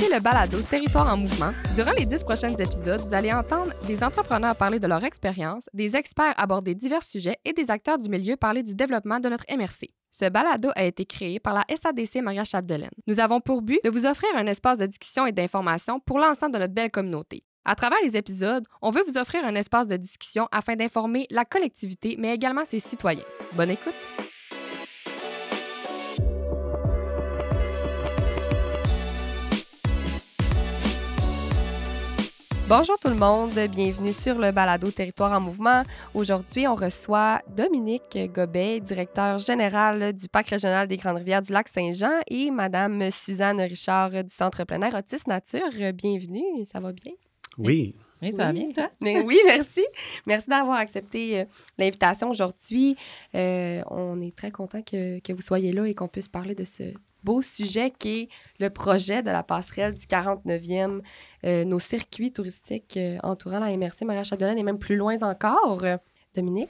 écoutez le balado Territoire en mouvement. Durant les 10 prochains épisodes, vous allez entendre des entrepreneurs parler de leur expérience, des experts aborder divers sujets et des acteurs du milieu parler du développement de notre MRC. Ce balado a été créé par la SADC Maria-Chapdelaine. Nous avons pour but de vous offrir un espace de discussion et d'information pour l'ensemble de notre belle communauté. À travers les épisodes, on veut vous offrir un espace de discussion afin d'informer la collectivité, mais également ses citoyens. Bonne écoute! Bonjour tout le monde, bienvenue sur le balado Territoire en mouvement. Aujourd'hui, on reçoit Dominique Gobet, directeur général du Parc régional des Grandes-Rivières du Lac-Saint-Jean et Madame Suzanne Richard du Centre plein air Autisme Nature. Bienvenue, ça va bien? Oui. Oui, ça va bien, toi? Oui, merci. Merci d'avoir accepté l'invitation aujourd'hui. On est très content que vous soyez là et qu'on puisse parler de ce beau sujet qui est le projet de la passerelle du 49e, nos circuits touristiques entourant la MRC Maria-Chapdelaine et même plus loin encore. Dominique,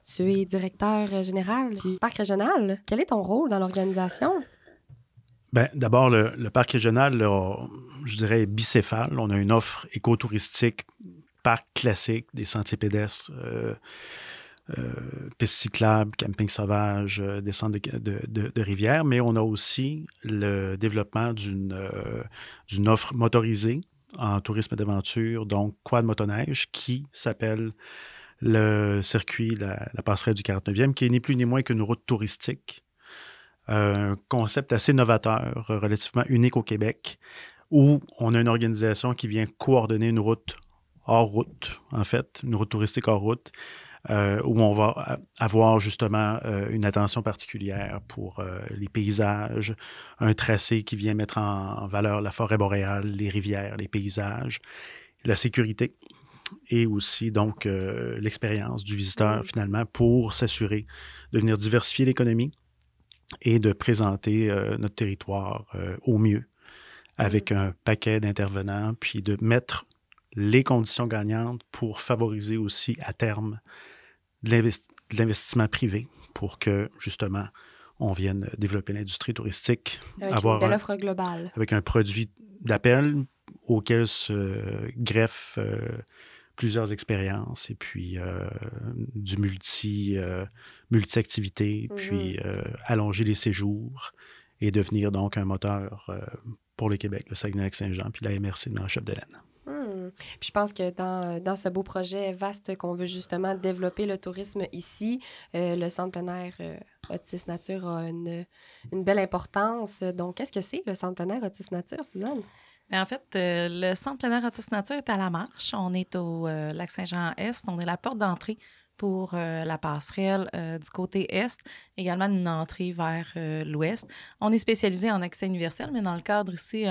tu es directeur général du Parc régional. Quel est ton rôle dans l'organisation? Bien, d'abord, le parc régional, là, je dirais, est bicéphale. On a une offre écotouristique, parc classique, des sentiers pédestres, pistes cyclables, camping sauvage, descente de rivières, mais on a aussi le développement d'une offre motorisée en tourisme d'aventure, donc quad motoneige, qui s'appelle le circuit, la passerelle du 49e, qui est ni plus ni moins qu'une route touristique. Un concept assez novateur, relativement unique au Québec, où on a une organisation qui vient coordonner une route hors route, en fait, une route touristique hors route, où on va avoir justement une attention particulière pour les paysages, un tracé qui vient mettre en valeur la forêt boréale, les rivières, les paysages, la sécurité et aussi donc l'expérience du visiteur finalement pour s'assurer de venir diversifier l'économie et de présenter notre territoire au mieux avec un paquet d'intervenants, puis de mettre les conditions gagnantes pour favoriser aussi à terme de l'investissement privé pour que, justement, on vienne développer l'industrie touristique. Avec une belle offre globale. Avec un produit d'appel auquel se greffent plusieurs expériences et puis du multi-activités, puis allonger les séjours et devenir donc un moteur pour le Québec, le Saguenay-Lac-Saint-Jean, puis la MRC de Maria-Chapdelaine. Puis je pense que dans ce beau projet vaste qu'on veut justement développer le tourisme ici, le Centre plein air Autisme Nature a une belle importance. Donc, qu'est-ce que c'est le Centre plein air Autisme Nature, Suzanne? Bien, en fait, le Centre plein air Autisme Nature est à la marche. On est au Lac-Saint-Jean-Est. On est la porte d'entrée pour la passerelle du côté est, également une entrée vers l'ouest. On est spécialisé en accès universel, mais dans le cadre ici,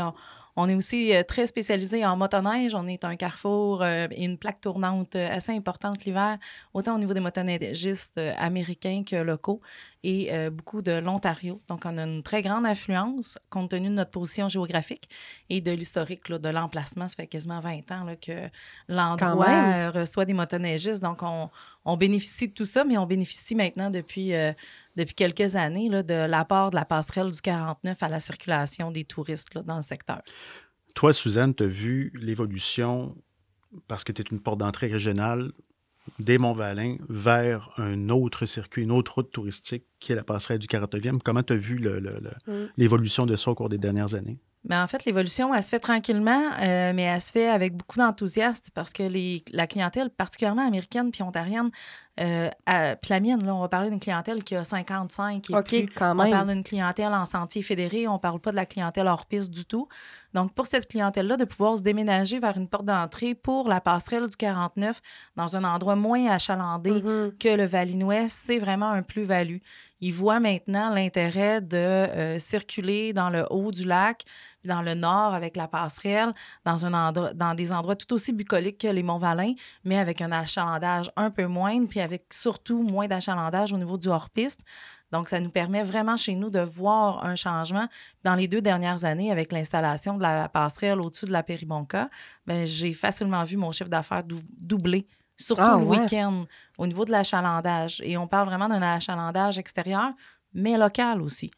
on est aussi très spécialisé en motoneige. On est un carrefour et une plaque tournante assez importante l'hiver, autant au niveau des motoneigistes américains que locaux et beaucoup de l'Ontario. Donc, on a une très grande affluence compte tenu de notre position géographique et de l'historique là, de l'emplacement. Ça fait quasiment 20 ans là, que l'endroit reçoit des motoneigistes. Donc, on bénéficie de tout ça, mais on bénéficie maintenant depuis quelques années là, de l'apport de la passerelle du 49 à la circulation des touristes là, dans le secteur. Toi, Suzanne, tu as vu l'évolution, parce que tu es une porte d'entrée régionale, des Monts-Valin vers un autre circuit, une autre route touristique qui est la passerelle du 49e. Comment tu as vu l'évolution de ça au cours des dernières années? Bien, en fait, l'évolution, elle se fait tranquillement, mais elle se fait avec beaucoup d'enthousiasme parce que la clientèle, particulièrement américaine puis ontarienne, puis la mienne, là, on va parler d'une clientèle qui a 55 et plus. Quand même. On parle d'une clientèle en sentier fédéré, on ne parle pas de la clientèle hors piste du tout. Donc, pour cette clientèle-là, de pouvoir se déménager vers une porte d'entrée pour la passerelle du 49 dans un endroit moins achalandé que le Val-Inouest, c'est vraiment un plus-value. Ils voient maintenant l'intérêt de circuler dans le haut du lac, dans le nord avec la passerelle, dans des endroits tout aussi bucoliques que les Monts-Valin, mais avec un achalandage un peu moindre, puis avec surtout moins d'achalandage au niveau du hors-piste. Donc, ça nous permet vraiment chez nous de voir un changement. Dans les 2 dernières années, avec l'installation de la passerelle au-dessus de la Péribonka, bien, j'ai facilement vu mon chiffre d'affaires doubler. Surtout le week-end, au niveau de l'achalandage. Et on parle vraiment d'un achalandage extérieur, mais local aussi.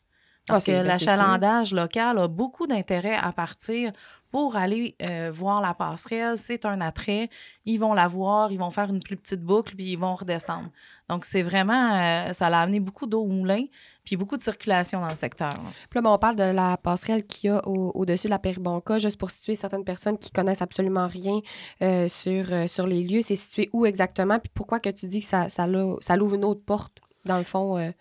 Parce que c'est l'achalandage local a beaucoup d'intérêt à partir pour aller voir la passerelle. C'est un attrait. Ils vont la voir, ils vont faire une plus petite boucle, puis ils vont redescendre. Donc, c'est vraiment... ça a amené beaucoup d'eau au moulin, puis beaucoup de circulation dans le secteur. Là. Puis là, on parle de la passerelle qu'il y a au-dessus de la Péribonka, juste pour situer certaines personnes qui connaissent absolument rien sur les lieux. C'est situé où exactement? Puis pourquoi que tu dis que ça l'ouvre une autre porte, dans le fond?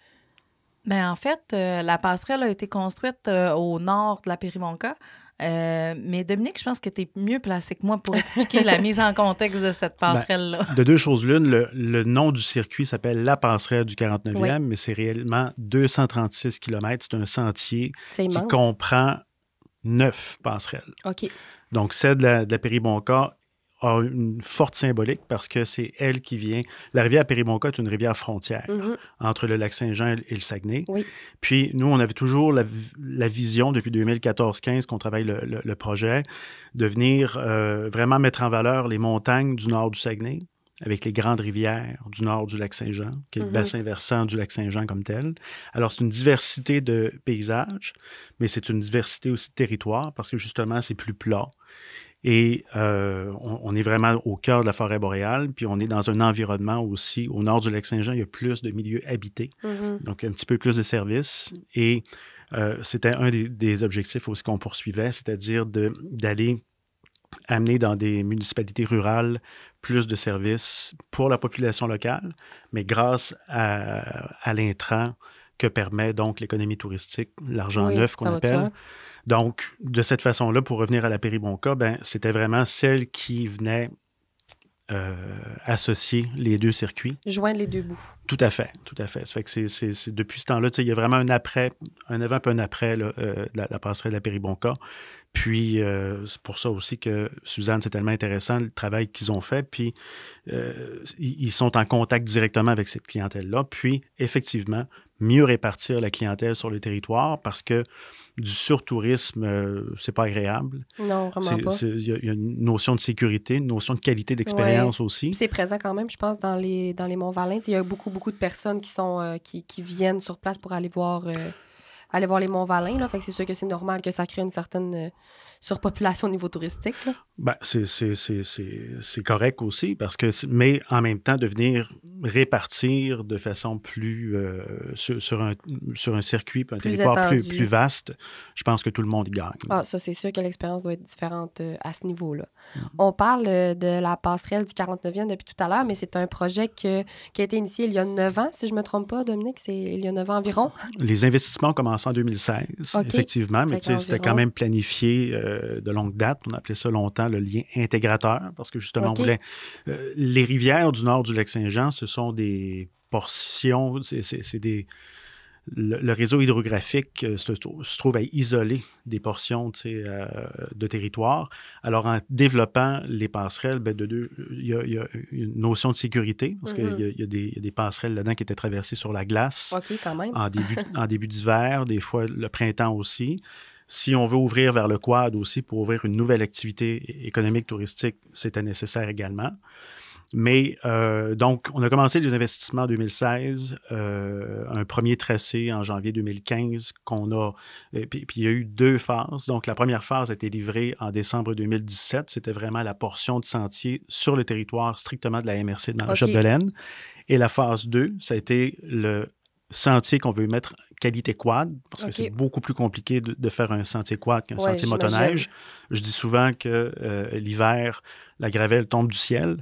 Bien, en fait, la passerelle a été construite au nord de la Péribonka. Mais Dominique, je pense que tu es mieux placé que moi pour expliquer la mise en contexte de cette passerelle-là. De deux choses l'une, le nom du circuit s'appelle la passerelle du 49e, mais c'est réellement 236 km. C'est un sentier qui comprend 9 passerelles. OK. Donc, celle de la Péribonka a une forte symbolique parce que c'est elle qui vient... La rivière Péribonka est une rivière frontière entre le lac Saint-Jean et le Saguenay. Oui. Puis, nous, on avait toujours la vision, depuis 2014-15, qu'on travaille le projet, de venir vraiment mettre en valeur les montagnes du nord du Saguenay avec les grandes rivières du nord du lac Saint-Jean, qui est le bassin versant du lac Saint-Jean comme tel. Alors, c'est une diversité de paysages, mais c'est une diversité aussi de territoire parce que, justement, c'est plus plat. Et on est vraiment au cœur de la forêt boréale, puis on est dans un environnement aussi. Au nord du lac Saint-Jean, il y a plus de milieux habités, donc un petit peu plus de services. Et c'était un des objectifs aussi qu'on poursuivait, c'est-à-dire d'aller amener dans des municipalités rurales plus de services pour la population locale, mais grâce à l'intrant que permet donc l'économie touristique, l'argent neuf qu'on appelle. Donc, de cette façon-là, pour revenir à la Péribonka, c'était vraiment celle qui venait associer les deux circuits. Joindre les deux bouts. Tout à fait, tout à fait. Ça fait que c'est depuis ce temps-là, il y a vraiment un avant et un après la passerelle de la Péribonka. Puis, c'est pour ça aussi que, Suzanne, c'est tellement intéressant le travail qu'ils ont fait. Puis, ils sont en contact directement avec cette clientèle-là. Puis, effectivement, mieux répartir la clientèle sur le territoire parce que du surtourisme, c'est pas agréable. Non, vraiment pas. Il y a une notion de sécurité, une notion de qualité d'expérience aussi. C'est présent quand même, je pense, dans les Monts-Valin. Il y a beaucoup de personnes qui viennent sur place pour aller voir les Monts-Valin. Là. Fait que c'est sûr que c'est normal que ça crée une certaine surpopulation au niveau touristique. Là. C'est correct aussi, mais en même temps, de venir répartir de façon plus sur un circuit, un territoire plus vaste, je pense que tout le monde y gagne. Ah, ça, c'est sûr que l'expérience doit être différente à ce niveau-là. On parle de la passerelle du 49e depuis tout à l'heure, mais c'est un projet qui a été initié il y a 9 ans, si je ne me trompe pas, Dominique, c'est il y a 9 ans environ. Les investissements ont commencé en 2016, effectivement, mais c'était quand même planifié de longue date. On appelait ça longtemps le lien intégrateur, parce que justement, on voulait... les rivières du nord du lac Saint-Jean, ce sont des portions, le réseau hydrographique se trouve à isoler des portions de territoire. Alors, en développant les passerelles, il y a une notion de sécurité, parce qu'il y a des passerelles là-dedans qui étaient traversées sur la glace quand même. en début d'hiver, des fois le printemps aussi. Si on veut ouvrir vers le quad aussi pour ouvrir une nouvelle activité économique touristique, c'était nécessaire également. Mais donc, on a commencé les investissements en 2016, un premier tracé en janvier 2015 puis il y a eu 2 phases. Donc, la première phase a été livrée en décembre 2017. C'était vraiment la portion de sentier sur le territoire strictement de la MRC de Maréchal-de-Laine. Et la phase 2, ça a été le sentier qu'on veut mettre qualité quad, parce que c'est beaucoup plus compliqué de faire un sentier quad qu'un sentier motoneige. Je dis souvent que l'hiver, la gravelle tombe du ciel,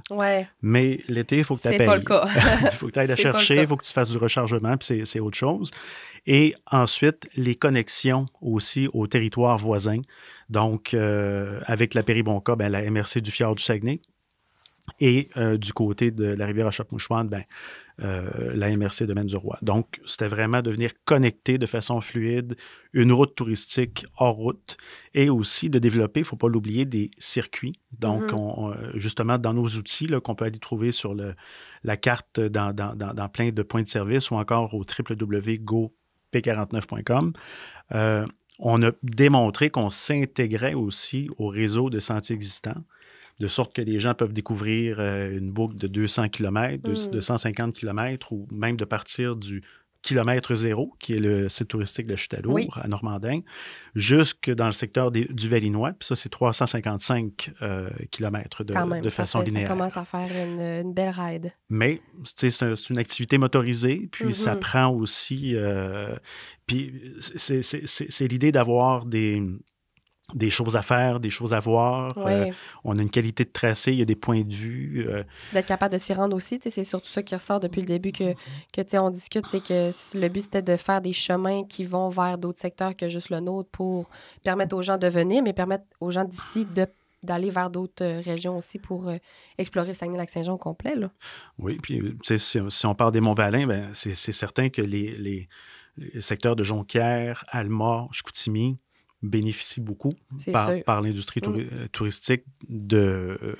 mais l'été, il faut que tu payes. C'est pas le cas. Il faut que tu ailles la chercher, il faut que tu fasses du rechargement, puis c'est autre chose. Et ensuite, les connexions aussi aux territoires voisins. Donc, avec la Péribonka, la MRC du Fjord du Saguenay. Et du côté de la rivière Achapmouchouane, la MRC de Domaine-du-Roi. Donc, c'était vraiment de venir connecter de façon fluide une route touristique hors route et aussi de développer, il ne faut pas l'oublier, des circuits. Donc, justement, dans nos outils là, qu'on peut aller trouver sur la carte dans plein de points de service ou encore au www.gop49.com, on a démontré qu'on s'intégrait aussi au réseau de sentiers existants, de sorte que les gens peuvent découvrir une boucle de 200 km, de 150 km ou même de partir du kilomètre zéro, qui est le site touristique de Chute-à-Lourdes, Oui. à Normandin, jusque dans le secteur du Valinois. Puis ça, c'est 355 kilomètres Quand même, de façon linéaire. Ça commence à faire une belle ride. Mais c'est une activité motorisée, puis ça prend aussi... puis c'est l'idée d'avoir des choses à faire, des choses à voir. Oui. On a une qualité de tracé, il y a des points de vue. D'être capable de s'y rendre aussi, c'est surtout ça qui ressort depuis le début que on discute, c'est que le but, c'était de faire des chemins qui vont vers d'autres secteurs que juste le nôtre pour permettre aux gens de venir, mais permettre aux gens d'ici d'aller vers d'autres régions aussi pour explorer le Saguenay-Lac-Saint-Jean au complet. Là. Oui, puis si on parle des Monts-Valin, ben, c'est certain que les secteurs de Jonquière, Alma, Chicoutimi bénéficient beaucoup par l'industrie touristique de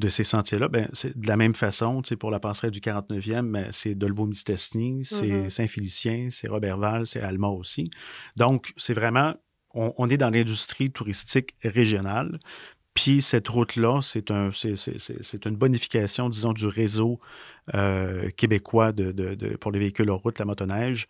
ces sentiers-là. Ben, c'est de la même façon, pour la passerelle du 49e, ben, c'est Dolbeau-Mistassini, c'est Saint-Félicien, c'est Roberval, c'est Alma aussi. Donc, c'est vraiment, on est dans l'industrie touristique régionale. Puis cette route-là, c'est une bonification, disons, du réseau québécois pour les véhicules hors route, la motoneige,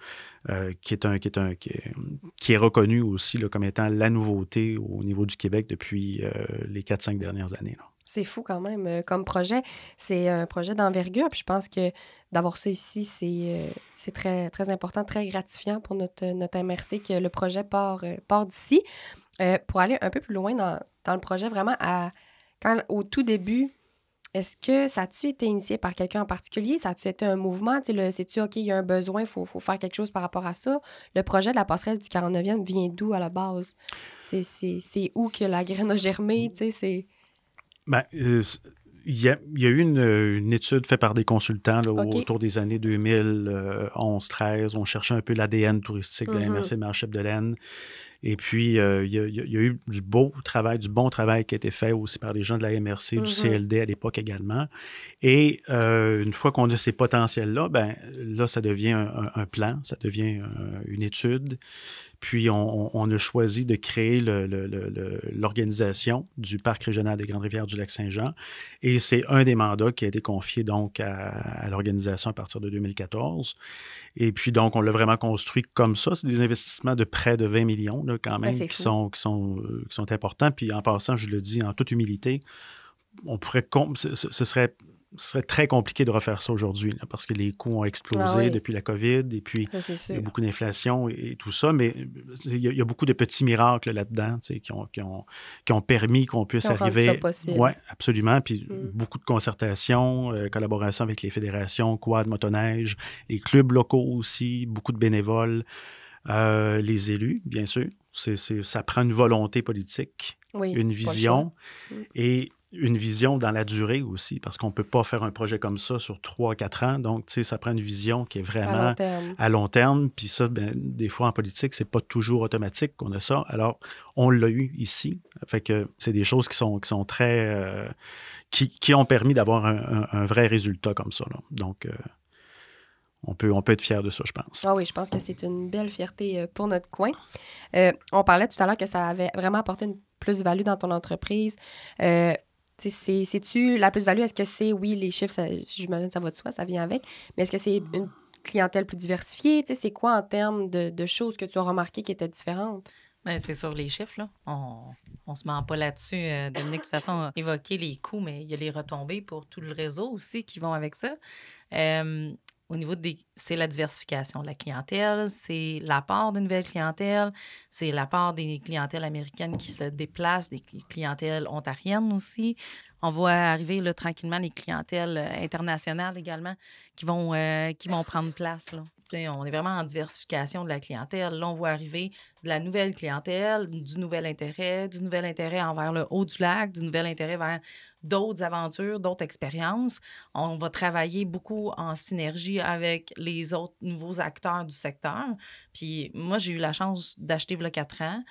qui est reconnu aussi là, comme étant la nouveauté au niveau du Québec depuis les 4-5 dernières années. Là. C'est fou quand même comme projet. C'est un projet d'envergure. Puis je pense que d'avoir ça ici, c'est très, très important, très gratifiant pour notre MRC que le projet part d'ici. Pour aller un peu plus loin dans le projet, vraiment, au tout début, est-ce que ça a-tu été initié par quelqu'un en particulier? Ça a-tu été un mouvement? Sais-tu, OK, il y a un besoin, il faut faire quelque chose par rapport à ça? Le projet de la passerelle du 49e vient d'où à la base? C'est où que la graine a germé? Ben, il y a eu une étude faite par des consultants là, autour des années 2011-13. On cherchait un peu l'ADN touristique de la MRC Marche-Chapdelaine. Et puis, il y a eu du bon travail qui a été fait aussi par les gens de la MRC, du CLD à l'époque également. Et une fois qu'on a ces potentiels-là, ben là, ça devient un plan, ça devient une étude. Puis, on a choisi de créer l'organisation du Parc régional des Grandes-Rivières du Lac-Saint-Jean. Et c'est un des mandats qui a été confié donc à l'organisation à partir de 2014. Et puis, donc, on l'a vraiment construit comme ça. C'est des investissements de près de 20 millions, là, quand même, qui sont importants. Puis, en passant, je le dis en toute humilité, on pourrait... Ce serait très compliqué de refaire ça aujourd'hui, là, parce que les coûts ont explosé depuis la COVID, et puis il y a beaucoup d'inflation et tout ça, mais il y a beaucoup de petits miracles là-dedans qui ont permis qu'on puisse arriver... Ça possible. Oui, absolument. Puis beaucoup de concertation, collaboration avec les fédérations, quad, motoneige, les clubs locaux aussi, beaucoup de bénévoles, les élus, bien sûr. Ça prend une volonté politique, une vision, et une vision dans la durée aussi, parce qu'on ne peut pas faire un projet comme ça sur 3-4 ans. Donc, tu sais, ça prend une vision qui est vraiment à long terme. Puis ça, ben, des fois, en politique, c'est pas toujours automatique qu'on a ça. Alors, on l'a eu ici. Fait que c'est des choses qui sont très... qui ont permis d'avoir un vrai résultat comme ça, là. Donc, on peut être fier de ça, je pense. Ah oui, je pense que c'est une belle fierté pour notre coin. On parlait tout à l'heure que ça avait vraiment apporté une plus-value dans ton entreprise. C'est-tu la plus-value? Est-ce que c'est, oui, les chiffres, j'imagine que ça va de soi, ça vient avec, mais est-ce que c'est une clientèle plus diversifiée? C'est quoi en termes de choses que tu as remarquées qui étaient différentes? Bien, c'est sur les chiffres, là. On se ment pas là-dessus. Dominique, de toute façon, a évoqué les coûts, mais il y a les retombées pour tout le réseau aussi qui vont avec ça. Au niveau c'est la diversification de la clientèle, c'est l'apport d'une nouvelle clientèle, c'est l'apport des clientèles américaines qui se déplacent, des clientèles ontariennes aussi. On voit arriver là, tranquillement les clientèles internationales également qui vont prendre place, là. On est vraiment en diversification de la clientèle. Là, on voit arriver de la nouvelle clientèle, du nouvel intérêt envers le haut du lac, du nouvel intérêt vers d'autres aventures, d'autres expériences. On va travailler beaucoup en synergie avec les autres nouveaux acteurs du secteur. Puis moi, j'ai eu la chance d'acheter il y a 4 ans,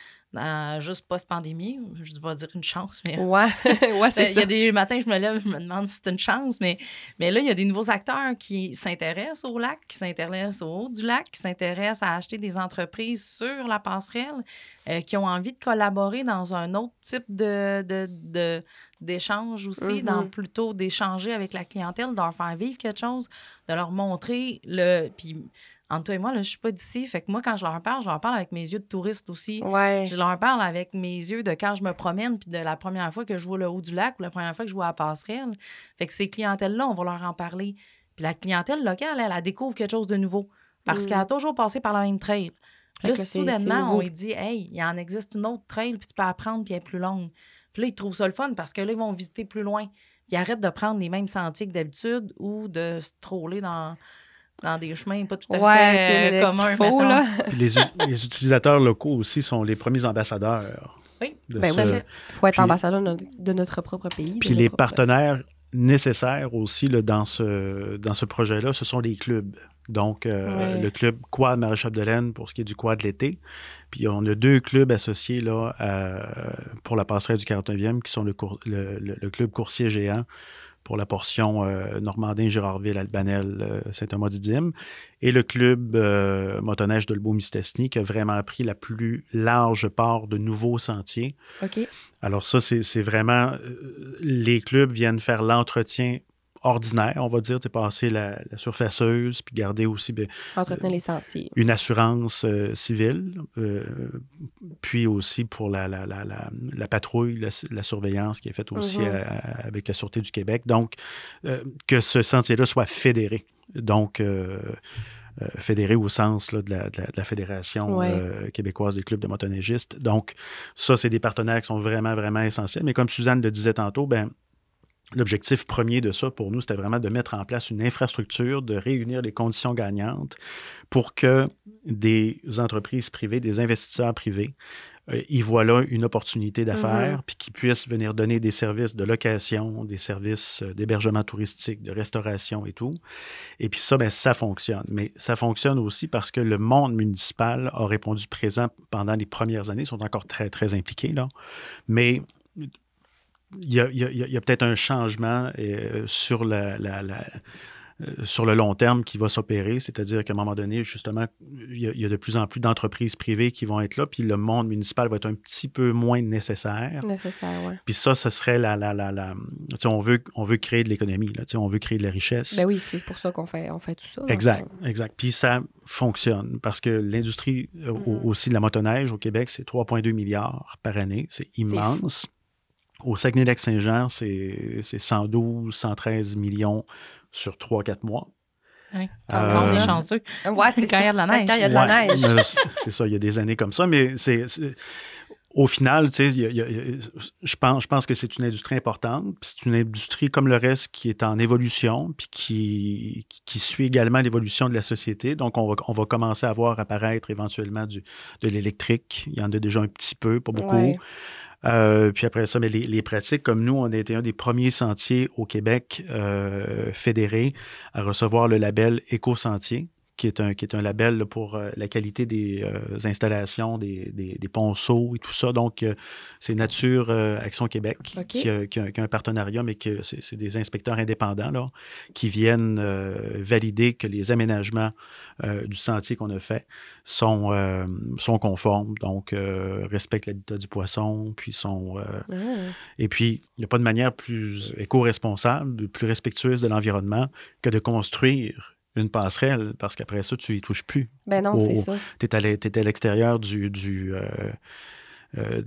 juste post-pandémie. Je vais dire une chance, mais... Ouais, c'est ça. Il y a des matins, je me lève, je me demande si c'est une chance, mais là, il y a des nouveaux acteurs qui s'intéressent au lac, qui s'intéressent au haut du lac, qui s'intéressent à acheter des entreprises sur la passerelle, qui ont envie de collaborer dans un autre type d'échange aussi, dans plutôt d'échanger avec la clientèle, de leur faire vivre quelque chose, de leur montrer puis entre toi et moi, là, je suis pas d'ici. Fait que moi, quand je leur parle avec mes yeux de touriste aussi. Ouais. Je leur parle avec mes yeux de quand je me promène, puis de la première fois que je vois le haut du lac ou la première fois que je vois la passerelle. Fait que ces clientèles-là, on va leur en parler. Puis la clientèle locale, elle découvre quelque chose de nouveau parce qu'elle a toujours passé par la même trail. Là, soudainement, on lui dit « Hey, il en existe une autre trail, puis tu peux apprendre, puis elle est plus longue. » Puis là, ils trouvent ça le fun parce que là, ils vont visiter plus loin. Ils arrêtent de prendre les mêmes sentiers que d'habitude ou de se troller dans des chemins pas tout à fait communs. Faut, là. Puis les utilisateurs locaux aussi sont les premiers ambassadeurs. Oui, ben oui. Il faut être ambassadeur de notre propre pays. Puis les partenaires nécessaires aussi là, dans ce projet-là, ce sont les clubs. Donc, le club Quad Maréchal-de-Laine pour ce qui est du quad l'été. Puis, on a 2 clubs associés là, pour la passerelle du 49e qui sont le club coursier géant pour la portion Normandin-Girardville-Albanel, Saint-Thomas-Didyme, et le club motoneige de Lebeau-Mistassini qui a vraiment pris la plus large part de nouveaux sentiers. OK. Alors ça, c'est vraiment... les clubs viennent faire l'entretien ordinaire, on va dire, passer la surfaceuse, puis garder aussi... entretenir les sentiers. Une assurance civile, puis aussi pour la patrouille, la surveillance qui est faite aussi avec la Sûreté du Québec. Donc, que ce sentier-là soit fédéré. Donc, fédéré au sens là, de la Fédération québécoise des clubs de motoneigistes. Donc, ça, c'est des partenaires qui sont vraiment, vraiment essentiels. Mais comme Suzanne le disait tantôt, l'objectif premier de ça, pour nous, c'était vraiment de mettre en place une infrastructure, de réunir les conditions gagnantes pour que des entreprises privées, des investisseurs privés, y voient là une opportunité d'affaires, puis qu'ils puissent venir donner des services de location, des services d'hébergement touristique, de restauration et tout. Et puis ça, ça fonctionne. Mais ça fonctionne aussi parce que le monde municipal a répondu présent pendant les premières années. Ils sont encore très, très impliqués, là. Mais... Il y a peut-être un changement sur le long terme qui va s'opérer, c'est-à-dire qu'à un moment donné, justement, il y a de plus en plus d'entreprises privées qui vont être là, puis le monde municipal va être un petit peu moins nécessaire. Oui. Puis ça, ce serait on veut créer de l'économie, là, on veut créer de la richesse. Ben oui, c'est pour ça qu'on fait tout ça. Exact. Puis ça fonctionne, parce que l'industrie aussi de la motoneige au Québec, c'est 3,2 milliards par année, c'est immense. Au Saguenay-Lac-Saint-Jean, c'est 112, 113 millions sur 3-4 mois. Oui, quand on est chanceux. Oui, c'est quand il y a de la neige. Quand il y a de la neige. C'est ça, il y a des années comme ça, mais au final, je pense que c'est une industrie importante. C'est une industrie comme le reste qui est en évolution, puis qui suit également l'évolution de la société. Donc, on va commencer à voir apparaître éventuellement de l'électrique. Il y en a déjà un petit peu, pas beaucoup. Ouais. Puis après ça, mais les pratiques, comme nous, on a été un des premiers sentiers au Québec fédérés à recevoir le label Éco-Sentier, qui est un label là, pour la qualité des installations, des ponceaux et tout ça. Donc, c'est Nature Action Québec qui a un partenariat, mais que c'est des inspecteurs indépendants là, qui viennent valider que les aménagements du sentier qu'on a fait sont conformes, donc respectent l'habitat du poisson, puis et puis, il n'y a pas de manière plus éco-responsable, plus respectueuse de l'environnement que de construire une passerelle, parce qu'après ça, tu y touches plus. Ben non, c'est ça. T'es à l'extérieur de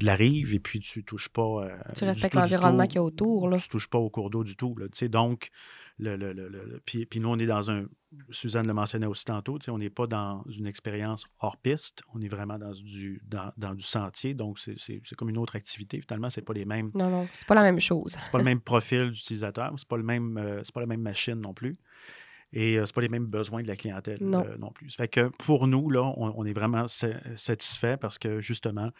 la rive et puis tu touches pas... tu respectes l'environnement qu'il y a autour. Là. Tu touches pas au cours d'eau du tout. Là, donc, puis nous, on est dans Suzanne le mentionnait aussi tantôt, on n'est pas dans une expérience hors piste, on est vraiment dans du sentier, donc c'est comme une autre activité. Finalement, c'est pas les mêmes... Non, c'est pas la même chose. C'est pas le même profil d'utilisateur, c'est pas la même machine non plus. Et c'est pas les mêmes besoins de la clientèle non plus. Ça fait que pour nous, là, on est vraiment satisfait parce que justement,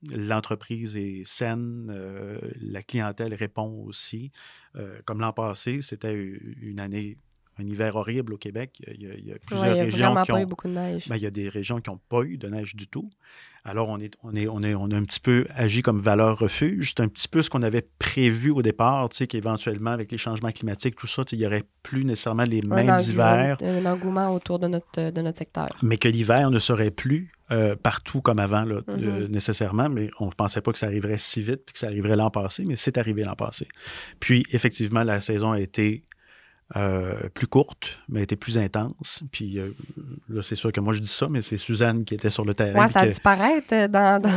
l'entreprise est saine, la clientèle répond aussi. Comme l'an passé, c'était une année, un hiver horrible au Québec. Il y a plusieurs régions qui ont pas eu beaucoup de neige. Il y a des régions qui n'ont pas eu de neige du tout. Alors, on a un petit peu agi comme valeur refuge. C'est un petit peu ce qu'on avait prévu au départ, qu'éventuellement, avec les changements climatiques, tout ça, il n'y aurait plus nécessairement les mêmes hivers. Un engouement autour de notre secteur. Mais que l'hiver ne serait plus partout comme avant, là, nécessairement. Mais on ne pensait pas que ça arriverait si vite puis que ça arriverait l'an passé, mais c'est arrivé l'an passé. Puis, effectivement, la saison a été plus courte, mais était plus intense. Puis là, c'est sûr que moi, je dis ça, mais c'est Suzanne qui était sur le terrain. Ouais, ça a dû paraître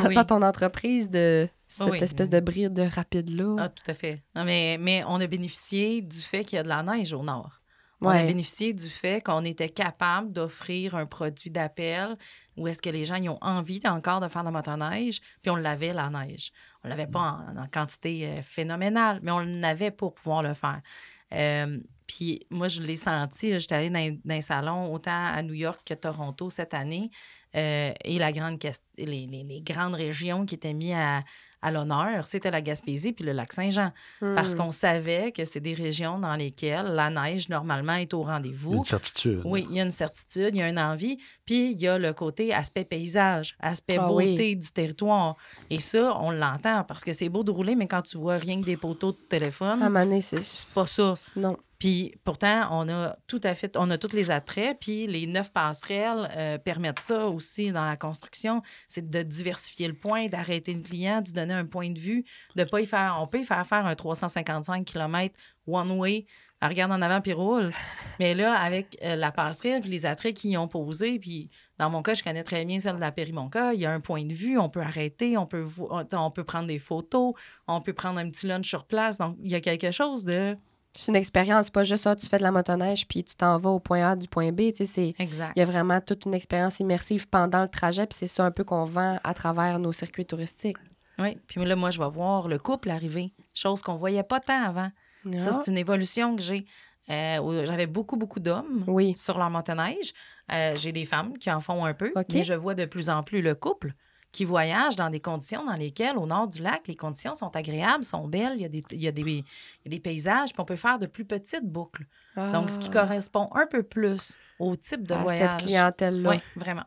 Oui. dans ton entreprise de cette Oui. espèce de bride rapide-là. Ah, tout à fait. Non, mais on a bénéficié du fait qu'il y a de la neige au nord. On a bénéficié du fait qu'on était capable d'offrir un produit d'appel où est-ce que les gens ils ont envie encore de faire de la motoneige, puis on l'avait, la neige. On ne l'avait pas en quantité phénoménale, mais on l'avait pour pouvoir le faire. Puis moi, je l'ai senti, j'étais allée dans un salon autant à New York que Toronto cette année, et les grandes régions qui étaient mises à l'honneur, c'était la Gaspésie puis le Lac-Saint-Jean. Parce qu'on savait que c'est des régions dans lesquelles la neige, normalement, est au rendez-vous. Il y a une certitude. Oui, il y a une certitude, il y a une envie. Puis il y a le côté aspect paysage, aspect beauté du territoire. Et ça, on l'entend parce que c'est beau de rouler, mais quand tu vois rien que des poteaux de téléphone, c'est pas ça. Non. Puis pourtant, on a tous les attraits, puis les 9 passerelles permettent ça aussi dans la construction, c'est de diversifier le point, d'arrêter le client, d'y donner un point de vue, on peut y faire un 355 km one-way, elle regarde en avant puis roule. Mais là, avec la passerelle puis les attraits qu'ils y ont posés, puis dans mon cas, je connais très bien celle de la Périmonca, il y a un point de vue, on peut arrêter, on peut prendre des photos, on peut prendre un petit lunch sur place. Donc, il y a quelque chose de... C'est une expérience, pas juste ça, tu fais de la motoneige puis tu t'en vas au point A du point B. Exact. Il y a vraiment toute une expérience immersive pendant le trajet, puis c'est ça un peu qu'on vend à travers nos circuits touristiques. Oui, puis là, moi, je vais voir le couple arriver, chose qu'on ne voyait pas tant avant. Non. Ça, c'est une évolution que j'ai. J'avais beaucoup d'hommes sur leur motoneige. J'ai des femmes qui en font un peu, mais je vois de plus en plus le couple qui voyagent dans des conditions dans lesquelles, au nord du lac, les conditions sont agréables, sont belles, il y a des paysages, puis on peut faire de plus petites boucles. Donc, ce qui correspond un peu plus au type de voyage. Cette clientèle-là. Oui, vraiment.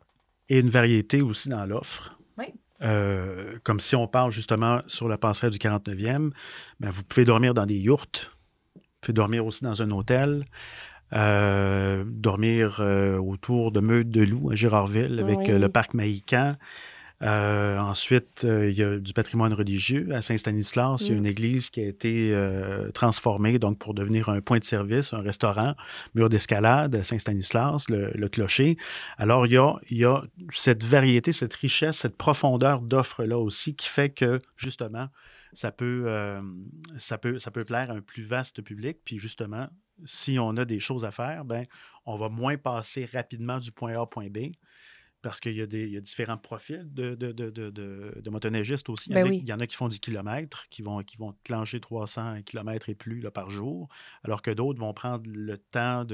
Et une variété aussi dans l'offre. Oui. Comme si on parle justement sur la passerelle du 49e, bien, vous pouvez dormir dans des yourtes, vous pouvez dormir aussi dans un hôtel, dormir autour de Meute de Loup à Gérardville avec le parc Mahican. Ensuite, il y a du patrimoine religieux. À Saint-Stanislas, il y a une église qui a été transformée donc pour devenir un point de service, un restaurant, mur d'escalade à Saint-Stanislas, le clocher. Alors, il y a cette variété, cette richesse, cette profondeur d'offres-là aussi qui fait que, justement, ça peut plaire à un plus vaste public. Puis, justement, si on a des choses à faire, ben, on va moins passer rapidement du point A au point B. Parce qu'il y a différents profils de motoneigistes aussi. Il y en a qui font du kilomètre, qui vont clencher 300 km et plus là, par jour, alors que d'autres vont prendre le temps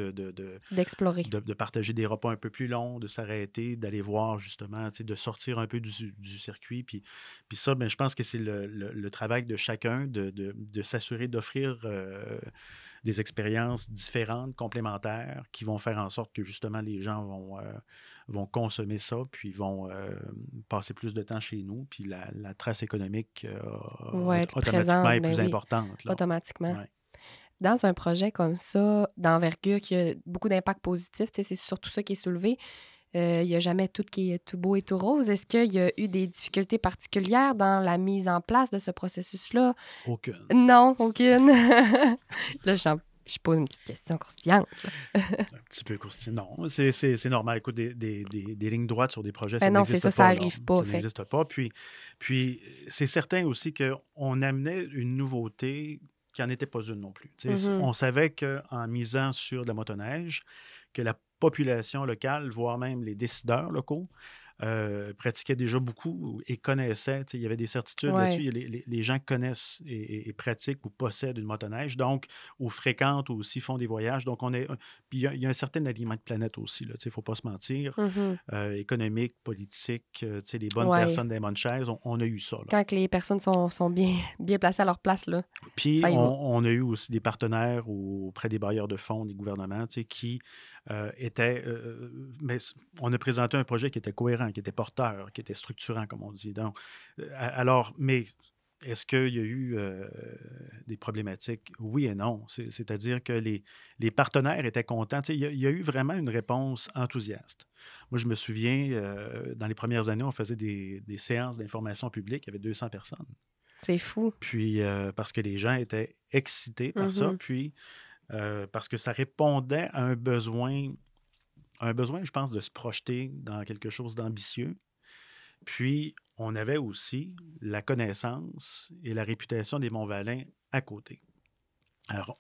d'explorer, de partager des repas un peu plus longs, de s'arrêter, d'aller voir justement, de sortir un peu du circuit. Puis ça, ben, je pense que c'est le travail de chacun de s'assurer d'offrir des expériences différentes, complémentaires, qui vont faire en sorte que justement les gens vont consommer ça, puis vont passer plus de temps chez nous, puis la trace économique automatiquement est plus importante. Là. Automatiquement. Ouais. Dans un projet comme ça, d'envergure, qui a beaucoup d'impact positif, c'est surtout ça qui est soulevé, il n'y a jamais tout qui est tout beau et tout rose. Est-ce qu'il y a eu des difficultés particulières dans la mise en place de ce processus-là? Aucune. Non, aucune. Là, je pose une petite question croustillante. Un petit peu croustillante. Non, c'est normal. Écoute, des lignes droites sur des projets, ça n'existe pas. Ça n'arrive pas. Ça n'existe pas. Puis c'est certain aussi qu'on amenait une nouveauté qui n'en était pas une non plus. On savait qu'en misant sur de la motoneige, que la population locale, voire même les décideurs locaux, pratiquaient déjà beaucoup et connaissaient. Il y avait des certitudes là-dessus. Les gens connaissent et pratiquent ou possèdent une motoneige, donc, ou fréquentent ou aussi font des voyages. Donc, puis il y a un certain aliment de planète aussi. Il ne faut pas se mentir. Économique, politique, les bonnes personnes des bonnes chaises, on a eu ça. Là. Quand les personnes sont bien placées à leur place, là. Puis, on a eu aussi des partenaires auprès des bailleurs de fonds, des gouvernements, qui étaient... mais on a présenté un projet qui était cohérent, qui était porteur, qui était structurant, comme on dit. Donc, alors, mais est-ce qu'il y a eu des problématiques? Oui et non. C'est-à-dire que les partenaires étaient contents. Il y a eu vraiment une réponse enthousiaste. Moi, je me souviens, dans les premières années, on faisait des séances d'information publique. Il y avait 200 personnes. C'est fou. Puis, parce que les gens étaient excités par ça. Puis, parce que ça répondait à un besoin, je pense, de se projeter dans quelque chose d'ambitieux. Puis, on avait aussi la connaissance et la réputation des Monts-Valin à côté. Alors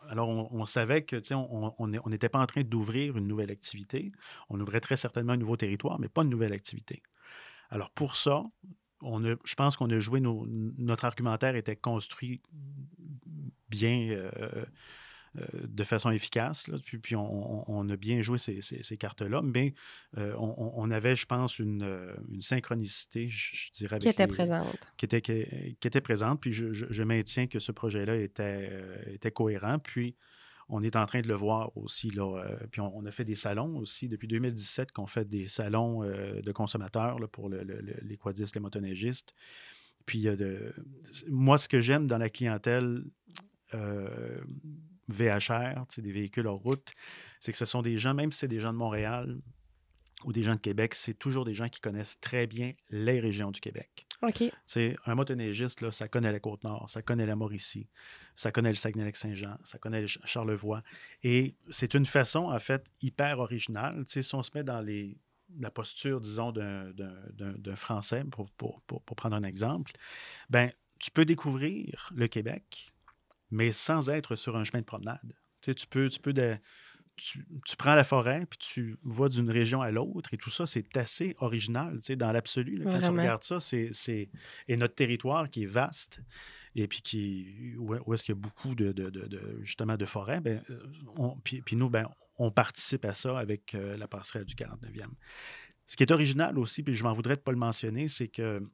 on savait que, on n'était pas en train d'ouvrir une nouvelle activité. On ouvrait très certainement un nouveau territoire, mais pas une nouvelle activité. Alors, pour ça, je pense qu'on a joué, notre argumentaire était construit bien, de façon efficace, là, puis on a bien joué ces cartes-là, mais on avait, je pense, une synchronicité, je dirais, Qui était présente. Qui était présente, puis je maintiens que ce projet-là était cohérent, puis on est en train de le voir aussi, là, puis on a fait des salons aussi, depuis 2017 qu'on fait des salons de consommateurs là, pour les quadistes, les motoneigistes. Puis moi, ce que j'aime dans la clientèle VHR, des véhicules hors route, c'est que ce sont des gens, même si c'est des gens de Montréal ou des gens de Québec, c'est toujours des gens qui connaissent très bien les régions du Québec. OK. Un motoneigiste, là, ça connaît la Côte-Nord, ça connaît la Mauricie, ça connaît le Saguenay-Lac-Saint-Jean, ça connaît le Charlevoix. Et c'est une façon, en fait, hyper originale. Si on se met dans la posture, disons, d'un Français, pour prendre un exemple, ben tu peux découvrir le Québec, mais sans être sur un chemin de promenade. Tu prends la forêt, puis tu vas d'une région à l'autre, et tout ça, c'est assez original, dans l'absolu. Là, quand tu regardes ça, et notre territoire qui est vaste, et puis où est-ce qu'il y a beaucoup justement de forêts, puis nous, on participe à ça avec la passerelle du 49e. Ce qui est original aussi, puis je m'en voudrais de ne pas le mentionner, c'est que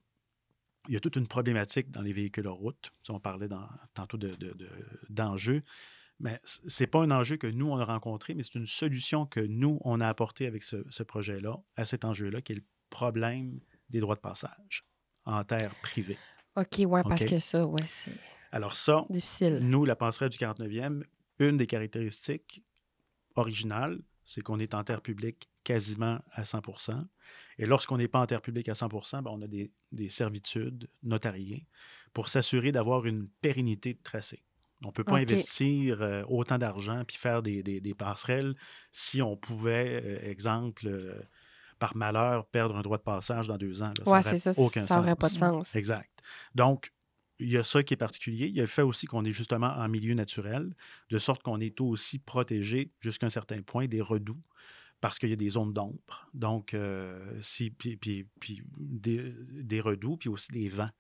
il y a toute une problématique dans les véhicules hors route. On parlait tantôt d'enjeux, mais ce n'est pas un enjeu que nous, on a rencontré, mais c'est une solution que nous, on a apportée avec ce projet-là, à cet enjeu-là, qui est le problème des droits de passage en terre privée. OK, ouais, parce que ça, ouais, c'est Alors ça, difficile. Nous, la passerelle du 49e, une des caractéristiques originales, c'est qu'on est en terre publique quasiment à 100%. Et lorsqu'on n'est pas en terre publique à 100%, on a des servitudes notariées pour s'assurer d'avoir une pérennité de tracé. On ne peut pas investir autant d'argent puis faire des passerelles si on pouvait, exemple, par malheur, perdre un droit de passage dans 2 ans. Oui, c'est ça. Ça n'aurait pas de sens. Exact. Donc, il y a ça qui est particulier. Il y a le fait aussi qu'on est justement en milieu naturel, de sorte qu'on est aussi protégé jusqu'à un certain point des redoux, parce qu'il y a des zones d'ombre. Donc, puis des redoux, puis aussi des vents.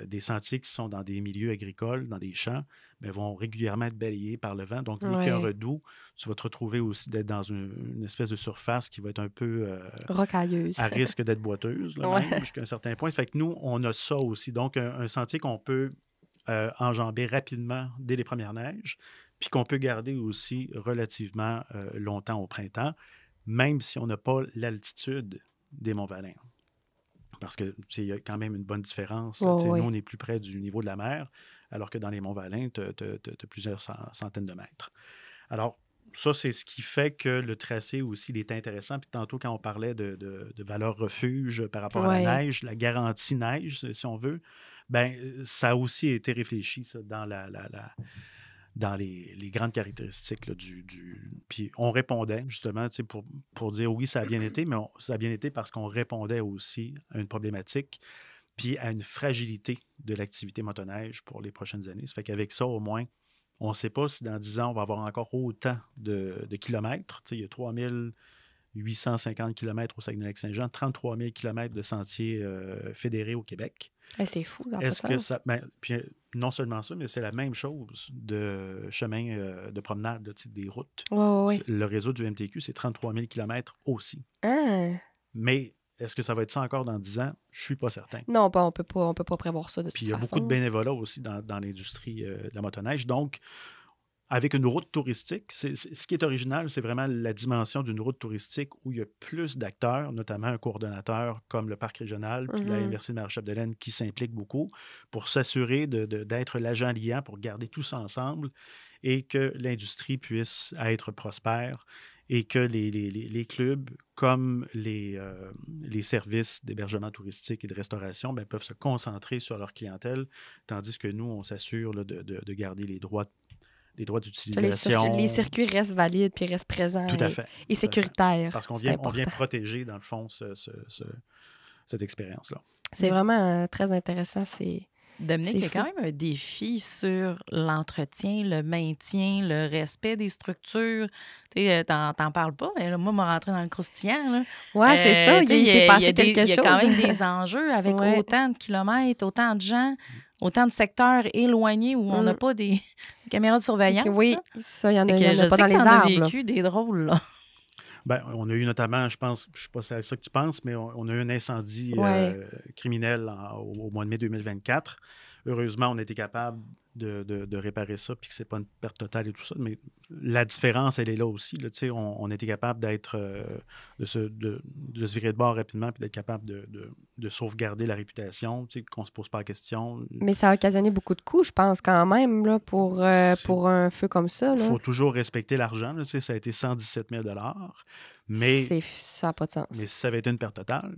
Des sentiers qui sont dans des milieux agricoles, dans des champs, mais vont régulièrement être balayés par le vent. Donc, dès qu'il y a un redoux, tu vas te retrouver aussi d'être dans une espèce de surface qui va être un peu rocailleuse, à risque d'être boiteuse, là, même, jusqu'à un certain point. Ça fait que nous, on a ça aussi. Donc, un sentier qu'on peut enjamber rapidement dès les premières neiges, puis qu'on peut garder aussi relativement longtemps au printemps, même si on n'a pas l'altitude des Monts-Valin. Parce qu'il y a quand même une bonne différence. Nous, on est plus près du niveau de la mer, alors que dans les Monts-Valin, tu as plusieurs centaines de mètres. Alors, ça, c'est ce qui fait que le tracé aussi, il est intéressant. Puis tantôt, quand on parlait de valeur refuge par rapport à la neige, la garantie neige, si on veut, ça a aussi été réfléchi ça, dans les grandes caractéristiques là, Puis on répondait justement pour dire oui, ça a bien été, mais ça a bien été parce qu'on répondait aussi à une problématique puis à une fragilité de l'activité motoneige pour les prochaines années. Ça fait qu'avec ça, au moins, on ne sait pas si dans 10 ans, on va avoir encore autant de kilomètres. Il y a 3850 kilomètres au Saguenay-Lac-Saint-Jean, 33 000 kilomètres de sentiers fédérés au Québec. C'est fou, dans Est-ce que ça... puis non seulement ça, mais c'est la même chose de chemins de promenade, là, des routes. Oui. Le réseau du MTQ, c'est 33 000 kilomètres aussi. Mais est-ce que ça va être ça encore dans 10 ans? Je ne suis pas certain. Non, on peut pas prévoir ça de toute façon. Puis il y a beaucoup de bénévolat aussi dans l'industrie de la motoneige. Donc, avec une route touristique, ce qui est original, c'est vraiment la dimension d'une route touristique où il y a plus d'acteurs, notamment un coordonnateur comme le Parc régional puis la MRC de Marie-Chapdelaine qui s'implique beaucoup pour s'assurer d'être l'agent liant pour garder tout ça ensemble et que l'industrie puisse être prospère et que les clubs, comme les services d'hébergement touristique et de restauration, peuvent se concentrer sur leur clientèle, tandis que nous, on s'assure là, de garder les droits les droits d'utilisation. Les circuits restent valides puis restent présents Tout à fait. et sécuritaires. Parce qu'on vient protéger, dans le fond, cette expérience-là. C'est vraiment très intéressant. Dominique, il y a quand même un défi sur l'entretien, le maintien, le respect des structures. Tu sais, t'en parles pas, mais là, moi, me rentrer dans le croustillant. Oui, c'est ça. Il s'est passé quelque chose. Il y a quand même des enjeux avec autant de kilomètres, autant de gens, autant de secteurs éloignés où on n'a pas des caméras de surveillance. Oui, ça, il y en a, pas dans les arbres. Je sais que t'en as vécu des drôles, là. Ben, on a eu notamment, je pense, je ne sais pas si c'est ça que tu penses, mais on a eu un incendie criminel au mois de mai 2024. Heureusement, on a été capable de réparer ça, puis que ce n'est pas une perte totale et tout ça. Mais la différence, elle est là aussi. Là, on a été capable de se virer de bord rapidement, puis d'être capable de sauvegarder la réputation, qu'on ne se pose pas la question. Mais ça a occasionné beaucoup de coûts, je pense, quand même, là, pour un feu comme ça. Il faut toujours respecter l'argent. Là, ça a été 117 000 $. Mais ça n'a pas de sens. Mais si ça avait été une perte totale...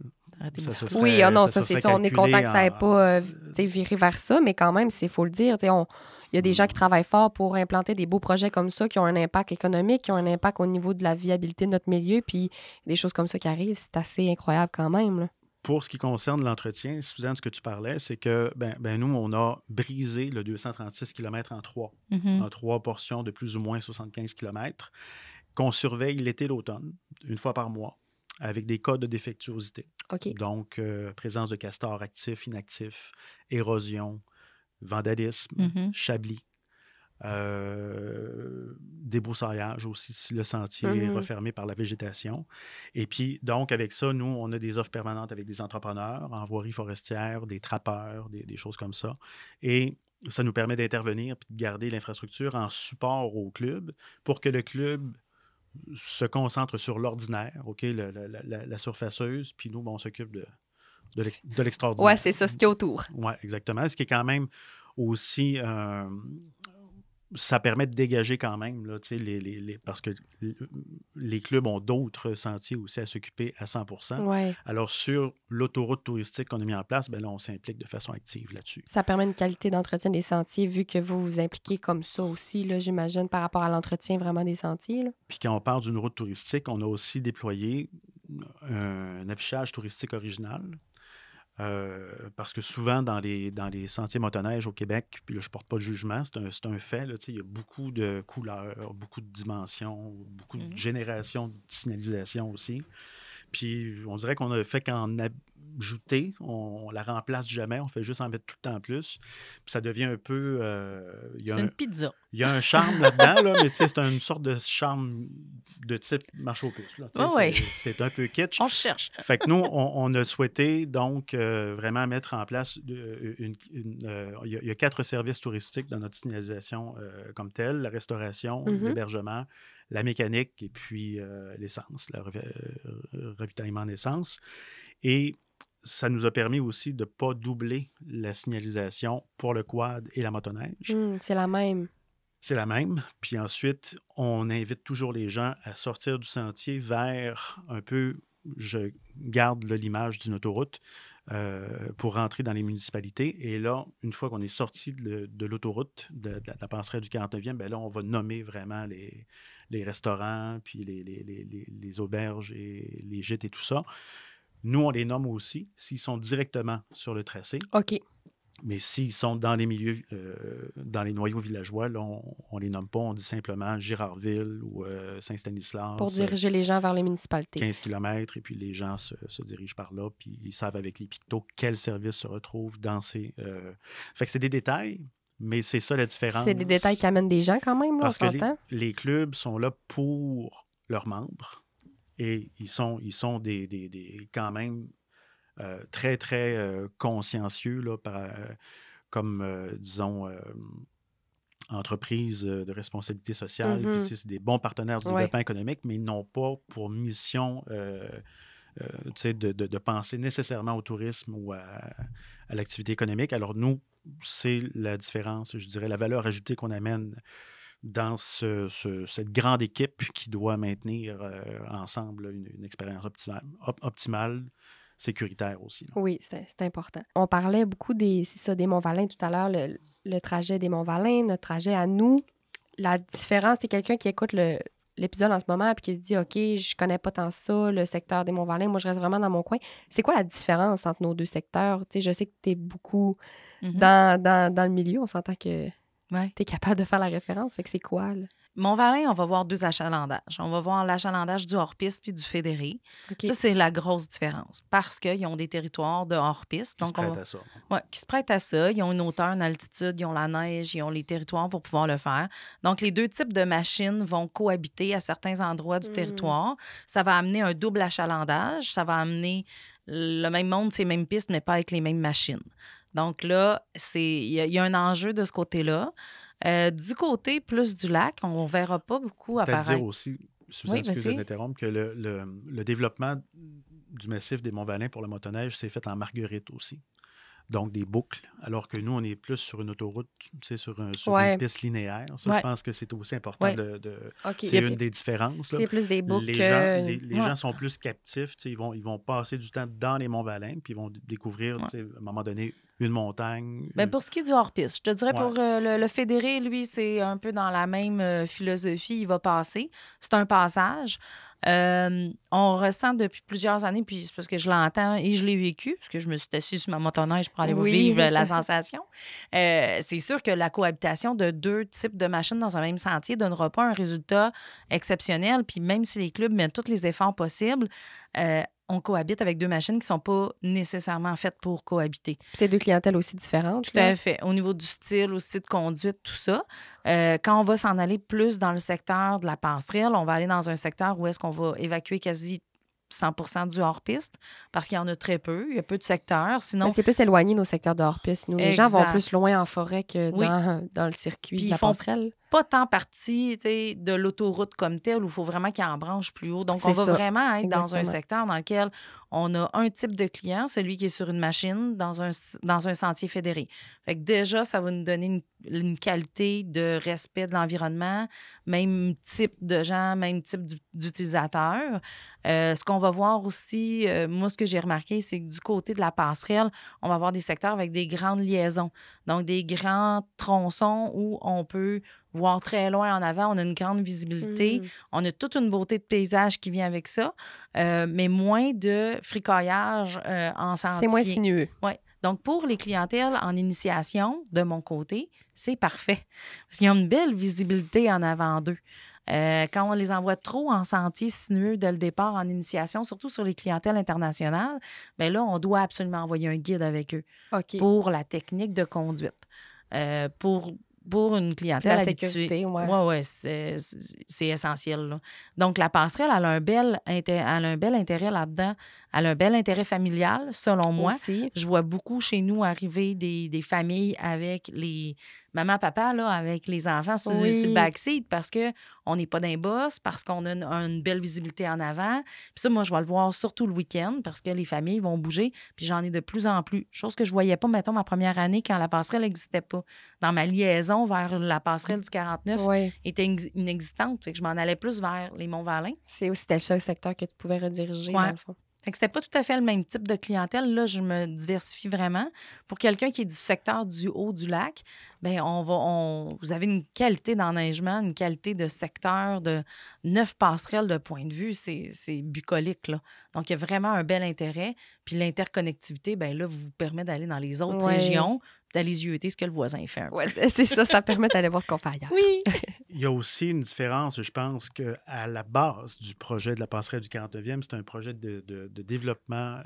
Oui, ça c'est ça. On est content que ça n'ait pas viré vers ça, mais quand même, il faut le dire. Il y a des gens qui travaillent fort pour implanter des beaux projets comme ça, qui ont un impact économique, qui ont un impact au niveau de la viabilité de notre milieu, puis des choses comme ça qui arrivent, c'est assez incroyable quand même. Là. Pour ce qui concerne l'entretien, Suzanne, ce que tu parlais, c'est que nous, on a brisé le 236 km en trois portions de plus ou moins 75 km, qu'on surveille l'été et l'automne, une fois par mois, avec des cas de défectuosité. Okay. Donc, présence de castors actifs, inactifs, érosion, vandalisme, chablis, débroussaillage aussi, si le sentier est refermé par la végétation. Et puis, donc, avec ça, nous, on a des offres permanentes avec des entrepreneurs en voirie forestière, des trappeurs, des choses comme ça. Et ça nous permet d'intervenir et de garder l'infrastructure en support au club pour que le club se concentre sur l'ordinaire, la surfaceuse, puis nous, on s'occupe de l'extraordinaire. Oui, c'est ça, ce qui est autour. Oui, exactement. Ce qui est quand même aussi... ça permet de dégager quand même, là, parce que les clubs ont d'autres sentiers aussi à s'occuper à 100%. Ouais. Alors, sur l'autoroute touristique qu'on a mis en place, là, on s'implique de façon active là-dessus. Ça permet une qualité d'entretien des sentiers, vu que vous vous impliquez comme ça aussi, là, j'imagine, par rapport à l'entretien vraiment des sentiers. Là. Puis quand on parle d'une route touristique, on a aussi déployé un affichage touristique original. Parce que souvent, dans les sentiers motoneige au Québec, puis là, je ne porte pas de jugement, c'est un fait, là, il y a beaucoup de couleurs, beaucoup de dimensions, beaucoup de générations de signalisation aussi. Puis on dirait qu'on a fait qu'en ajouter, on la remplace jamais, on fait juste en mettre tout le temps plus. Puis ça devient un peu... c'est une pizza. Il y a un charme là-dedans, là, mais c'est une sorte de charme de type marche aux puces. C'est un peu kitsch. On cherche. Fait que nous, on a souhaité donc vraiment mettre en place il y a 4 services touristiques dans notre signalisation comme telle: la restauration, l'hébergement, la mécanique et puis l'essence, le ravitaillement d'essence. Et ça nous a permis aussi de ne pas doubler la signalisation pour le quad et la motoneige. C'est la même. C'est la même. Puis ensuite, on invite toujours les gens à sortir du sentier vers un peu, je garde l'image d'une autoroute, pour rentrer dans les municipalités. Et là, une fois qu'on est sorti de l'autoroute, de la passerelle du 49e, là, on va nommer vraiment les restaurants, puis les auberges et les gîtes et tout ça. Nous, on les nomme aussi s'ils sont directement sur le tracé. OK. Mais s'ils sont dans les milieux, dans les noyaux villageois, là, on ne les nomme pas. On dit simplement Girardville ou Saint-Stanislas. Pour diriger les gens vers les municipalités. 15 km, et puis les gens se dirigent par là, puis ils savent avec les pictos quel service se retrouve dans ces... Fait que c'est des détails, mais c'est ça la différence. C'est des détails qui amènent des gens quand même, là, parce que les clubs sont là pour leurs membres, et ils sont quand même... très, très consciencieux, là, disons, entreprises de responsabilité sociale. Puis, c'est des bons partenaires du développement économique, mais ils n'ont pas pour mission de penser nécessairement au tourisme ou à l'activité économique. Alors, nous, c'est la différence, je dirais, la valeur ajoutée qu'on amène dans cette grande équipe qui doit maintenir ensemble une expérience optimale, sécuritaire aussi. Là. Oui, c'est important. On parlait beaucoup des Monts-Valin tout à l'heure, le trajet des Monts-Valin, notre trajet à nous. la différence, c'est quelqu'un qui écoute l'épisode en ce moment puis qui se dit « OK, je connais pas tant ça, le secteur des Monts-Valin, moi, je reste vraiment dans mon coin. » C'est quoi la différence entre nos deux secteurs? Tu sais, je sais que tu es beaucoup dans le milieu. On s'entend que tu es capable de faire la référence. Fait que c'est quoi, là? Mont-Valin, on va voir 2 achalandages. On va voir l'achalandage du hors-piste puis du fédéré. Okay. Ça, c'est la grosse différence parce qu'ils ont des territoires de hors-piste. Qui se prêtent à ça. Oui, qui se prêtent à ça. Ils ont une hauteur, une altitude, ils ont la neige, ils ont les territoires pour pouvoir le faire. Donc, les 2 types de machines vont cohabiter à certains endroits du territoire. Ça va amener un double achalandage. Ça va amener le même monde, ces mêmes pistes, mais pas avec les mêmes machines. Donc là, il y a un enjeu de ce côté-là. Du côté plus du lac, on ne verra pas beaucoup apparaître. Peut-être dire aussi, Suzanne, excusez d'interrompre, que le développement du massif des Monts-Valin pour le motoneige s'est fait en marguerite aussi. Donc, des boucles, alors que nous, on est plus sur une autoroute, sur une piste linéaire. Ça, je pense que c'est aussi important c'est une des différences. Là. C'est plus des boucles. Les gens sont plus captifs. Ils vont passer du temps dans les Monts-Valin, puis ils vont découvrir, à un moment donné, une montagne. Bien, pour ce qui est du hors-piste, je te dirais pour le fédéré, lui, c'est un peu dans la même philosophie. Il va passer. C'est un passage. On ressent depuis plusieurs années, puis c'est parce que je l'entends et je l'ai vécu, parce que je me suis assise sur ma motoneige pour aller vivre la sensation. C'est sûr que la cohabitation de 2 types de machines dans un même sentier ne donnera pas un résultat exceptionnel. Puis même si les clubs mettent tous les efforts possibles, on cohabite avec 2 machines qui ne sont pas nécessairement faites pour cohabiter. C'est 2 clientèles aussi différentes. Tout à fait. Au niveau du style, aussi de conduite, tout ça. Quand on va s'en aller plus dans le secteur de la passerelle, on va aller dans un secteur où est-ce qu'on va évacuer quasi 100% du hors-piste parce qu'il y en a très peu. Il y a peu de secteurs. Sinon, c'est plus éloigné nos secteurs de hors-piste. Nous, les gens vont plus loin en forêt que dans le circuit puis de la passerelle. Pas tant partie de l'autoroute comme telle où il faut vraiment qu'il y ait en branche plus haut. Donc, on va vraiment être dans un secteur dans lequel on a un type de client, celui qui est sur une machine dans un sentier fédéré. Fait que déjà, ça va nous donner une qualité de respect de l'environnement, même type de gens, même type d'utilisateurs. Ce qu'on va voir aussi, moi, ce que j'ai remarqué, c'est que du côté de la passerelle, on va avoir des secteurs avec des grandes liaisons. Donc, des grands tronçons où on peut voir très loin en avant, on a une grande visibilité, on a toute une beauté de paysage qui vient avec ça, mais moins de fricoyage en sentier. C'est moins sinueux. Oui. Donc, pour les clientèles en initiation, de mon côté, c'est parfait. Parce qu'ils ont une belle visibilité en avant d'eux. Quand on les envoie trop en sentier sinueux dès le départ en initiation, surtout sur les clientèles internationales, bien là, on doit absolument envoyer un guide avec eux pour la technique de conduite. Pour une clientèle habituée. Oui, c'est essentiel. Là. Donc, la passerelle, elle a un bel intérêt là-dedans. Elle a un bel intérêt familial, selon moi. Aussi. Je vois beaucoup chez nous arriver des familles avec les maman, papa, là, avec les enfants sur le backseat parce qu'on n'est pas dans les bosses, parce qu'on a une belle visibilité en avant. Puis ça, moi, je vais le voir surtout le week-end parce que les familles vont bouger. Puis j'en ai de plus en plus. Chose que je ne voyais pas, mettons, ma première année quand la passerelle n'existait pas. Dans ma liaison vers la passerelle du 49 était inexistante. Fait que je m'en allais plus vers les Monts-Valin. C'était le seul secteur que tu pouvais rediriger, dans le fond. Fait que c'était pas tout à fait le même type de clientèle. Là, je me diversifie vraiment. Pour quelqu'un qui est du secteur du haut du lac, bien, vous avez une qualité d'enneigement, une qualité de secteur de 9 passerelles de point de vue. C'est bucolique, là. Donc, il y a vraiment un bel intérêt. Puis l'interconnectivité, bien là, vous permet d'aller dans les autres régions, d'aller zioter ce que le voisin fait. Oui, c'est ça permet d'aller voir ce qu'on fait ailleurs. Oui. Il y a aussi une différence, je pense, qu'à la base du projet de la passerelle du 49e, c'est un projet de développement,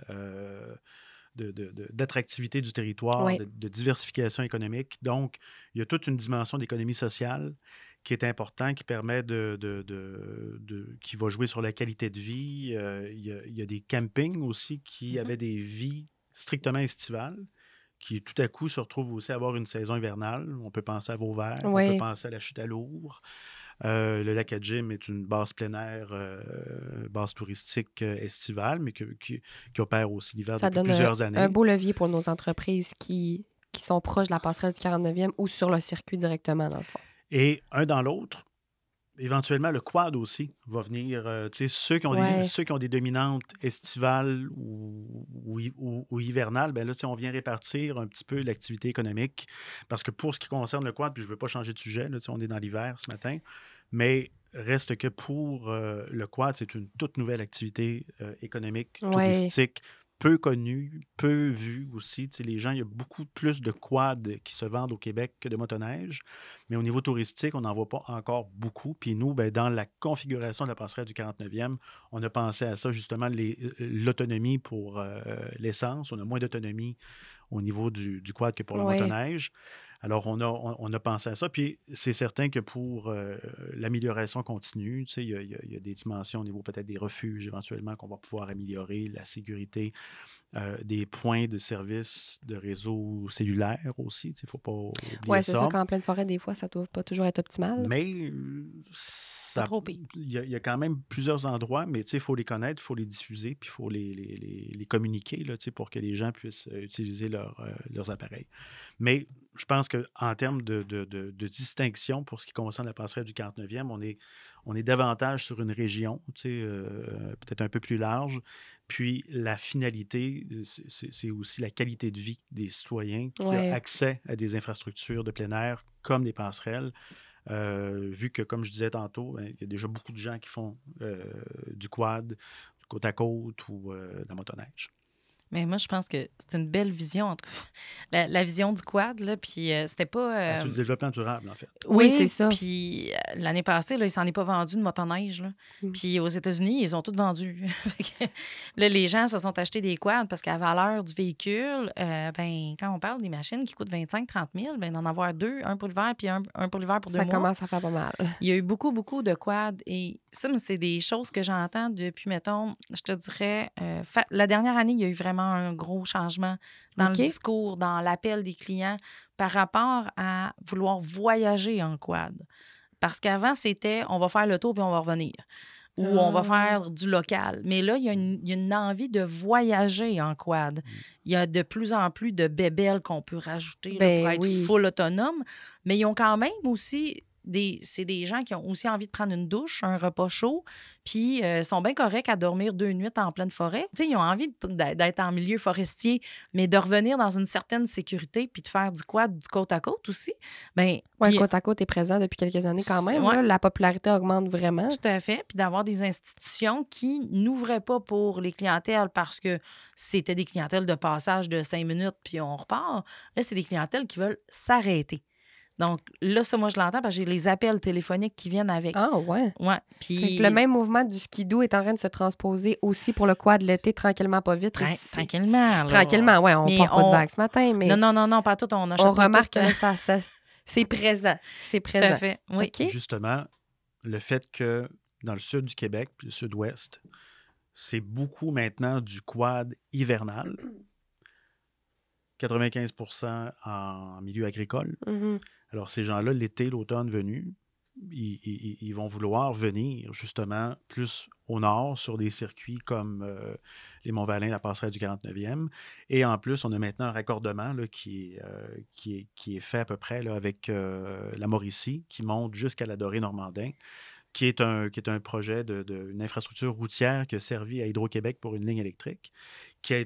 d'attractivité du territoire, de diversification économique. Donc, il y a toute une dimension d'économie sociale qui est importante, qui permet qui va jouer sur la qualité de vie. Il y a des campings aussi qui avaient des vies strictement estivales, qui tout à coup se retrouvent aussi à avoir une saison hivernale. On peut penser à Vauvert, on peut penser à la Chute à Lourdes. Le lac à Jim est une base plein air, base touristique estivale, mais qui opère aussi l'hiver depuis plusieurs années. Un beau levier pour nos entreprises qui sont proches de la passerelle du 49e ou sur le circuit directement, dans le fond. Et un dans l'autre, éventuellement, le quad aussi va venir. Ceux qui ont des dominantes estivales ou hivernales, ben là, on vient répartir un petit peu l'activité économique. Parce que pour ce qui concerne le quad, puis je ne veux pas changer de sujet, là, on est dans l'hiver ce matin, mais reste que pour le quad, c'est une toute nouvelle activité économique, touristique, peu connue, peu vue aussi. Les gens, il y a beaucoup plus de quads qui se vendent au Québec que de motoneige. Mais au niveau touristique, on n'en voit pas encore beaucoup. Puis nous, ben, dans la configuration de la passerelle du 49e, on a pensé à ça, justement, l'autonomie pour l'essence. On a moins d'autonomie au niveau du quad que pour la motoneige. Alors, on a pensé à ça. Puis, c'est certain que pour l'amélioration continue, il y a des dimensions au niveau peut-être des refuges éventuellement qu'on va pouvoir améliorer, la sécurité, des points de service de réseau cellulaire aussi. Il ne faut pas oublier ça. Oui, c'est sûr qu'en pleine forêt, des fois, ça ne doit pas toujours être optimal. Mais il y a quand même plusieurs endroits, mais il faut les connaître, il faut les diffuser, puis il faut les communiquer là, pour que les gens puissent utiliser leurs appareils. Mais je pense qu'en termes de distinction pour ce qui concerne la passerelle du 49e, on est davantage sur une région, peut-être un peu plus large. Puis la finalité, c'est aussi la qualité de vie des citoyens qui ont accès à des infrastructures de plein air comme des passerelles. Vu que, comme je disais tantôt, il y a déjà beaucoup de gens qui font du quad, du côte à côte ou de la motoneige. Mais moi, je pense que c'est une belle vision, en tout cas. La vision du quad, là, puis c'était pas... C'est du développement durable, en fait. Oui, c'est ça. Puis l'année passée, là, il s'en est pas vendu de motoneige, là. Puis aux États-Unis, ils ont tout vendu. Là, les gens se sont achetés des quads parce qu'à la valeur du véhicule, quand on parle des machines qui coûtent 25-30 000, d'en avoir deux, un pour l'hiver puis un pour l'hiver pour 2 mois. Ça commence à faire pas mal. Il y a eu beaucoup, beaucoup de quads. Et ça, c'est des choses que j'entends depuis, mettons, je te dirais, la dernière année, il y a eu vraiment un gros changement dans le discours, dans l'appel des clients par rapport à vouloir voyager en quad. Parce qu'avant, c'était on va faire le tour puis on va revenir. Ou on va faire du local. Mais là, il y a une envie de voyager en quad. Il y a de plus en plus de bébelles qu'on peut rajouter pour être full autonome. Mais ils ont quand même aussi... c'est des gens qui ont aussi envie de prendre une douche, un repas chaud, puis sont bien corrects à dormir 2 nuits en pleine forêt. T'sais, ils ont envie d'être en milieu forestier, mais de revenir dans une certaine sécurité puis de faire du quad du côte à côte aussi. Oui, le côte à côte est présent depuis quelques années quand même. Là, la popularité augmente vraiment. Tout à fait. Puis d'avoir des institutions qui n'ouvraient pas pour les clientèles parce que c'était des clientèles de passage de 5 minutes puis on repart. Là, c'est des clientèles qui veulent s'arrêter. Donc là, ça, moi, je l'entends parce que j'ai les appels téléphoniques qui viennent avec. Ah, ouais. Ouais. Puis... le même mouvement du skidoo est en train de se transposer aussi pour le quad l'été, tranquillement, pas vite. Tranquillement. Là. Tranquillement, oui. On part pas de vague ce matin, mais... Non, pas tout. On remarque que ça, c'est présent. C'est présent. Tout à fait, oui. Okay. Justement, le fait que dans le sud du Québec, puis le sud-ouest, c'est beaucoup maintenant du quad hivernal. 95% en milieu agricole. Mm-hmm. Alors, ces gens-là, l'été, l'automne venu, ils vont vouloir venir justement plus au nord sur des circuits comme les Monts-Valin, la passerelle du 49e. Et en plus, on a maintenant un raccordement là, qui est fait à peu près là, avec la Mauricie, qui monte jusqu'à la Dorée-Normandin, qui est un projet d'une infrastructure routière qui a servi à Hydro-Québec pour une ligne électrique, qui a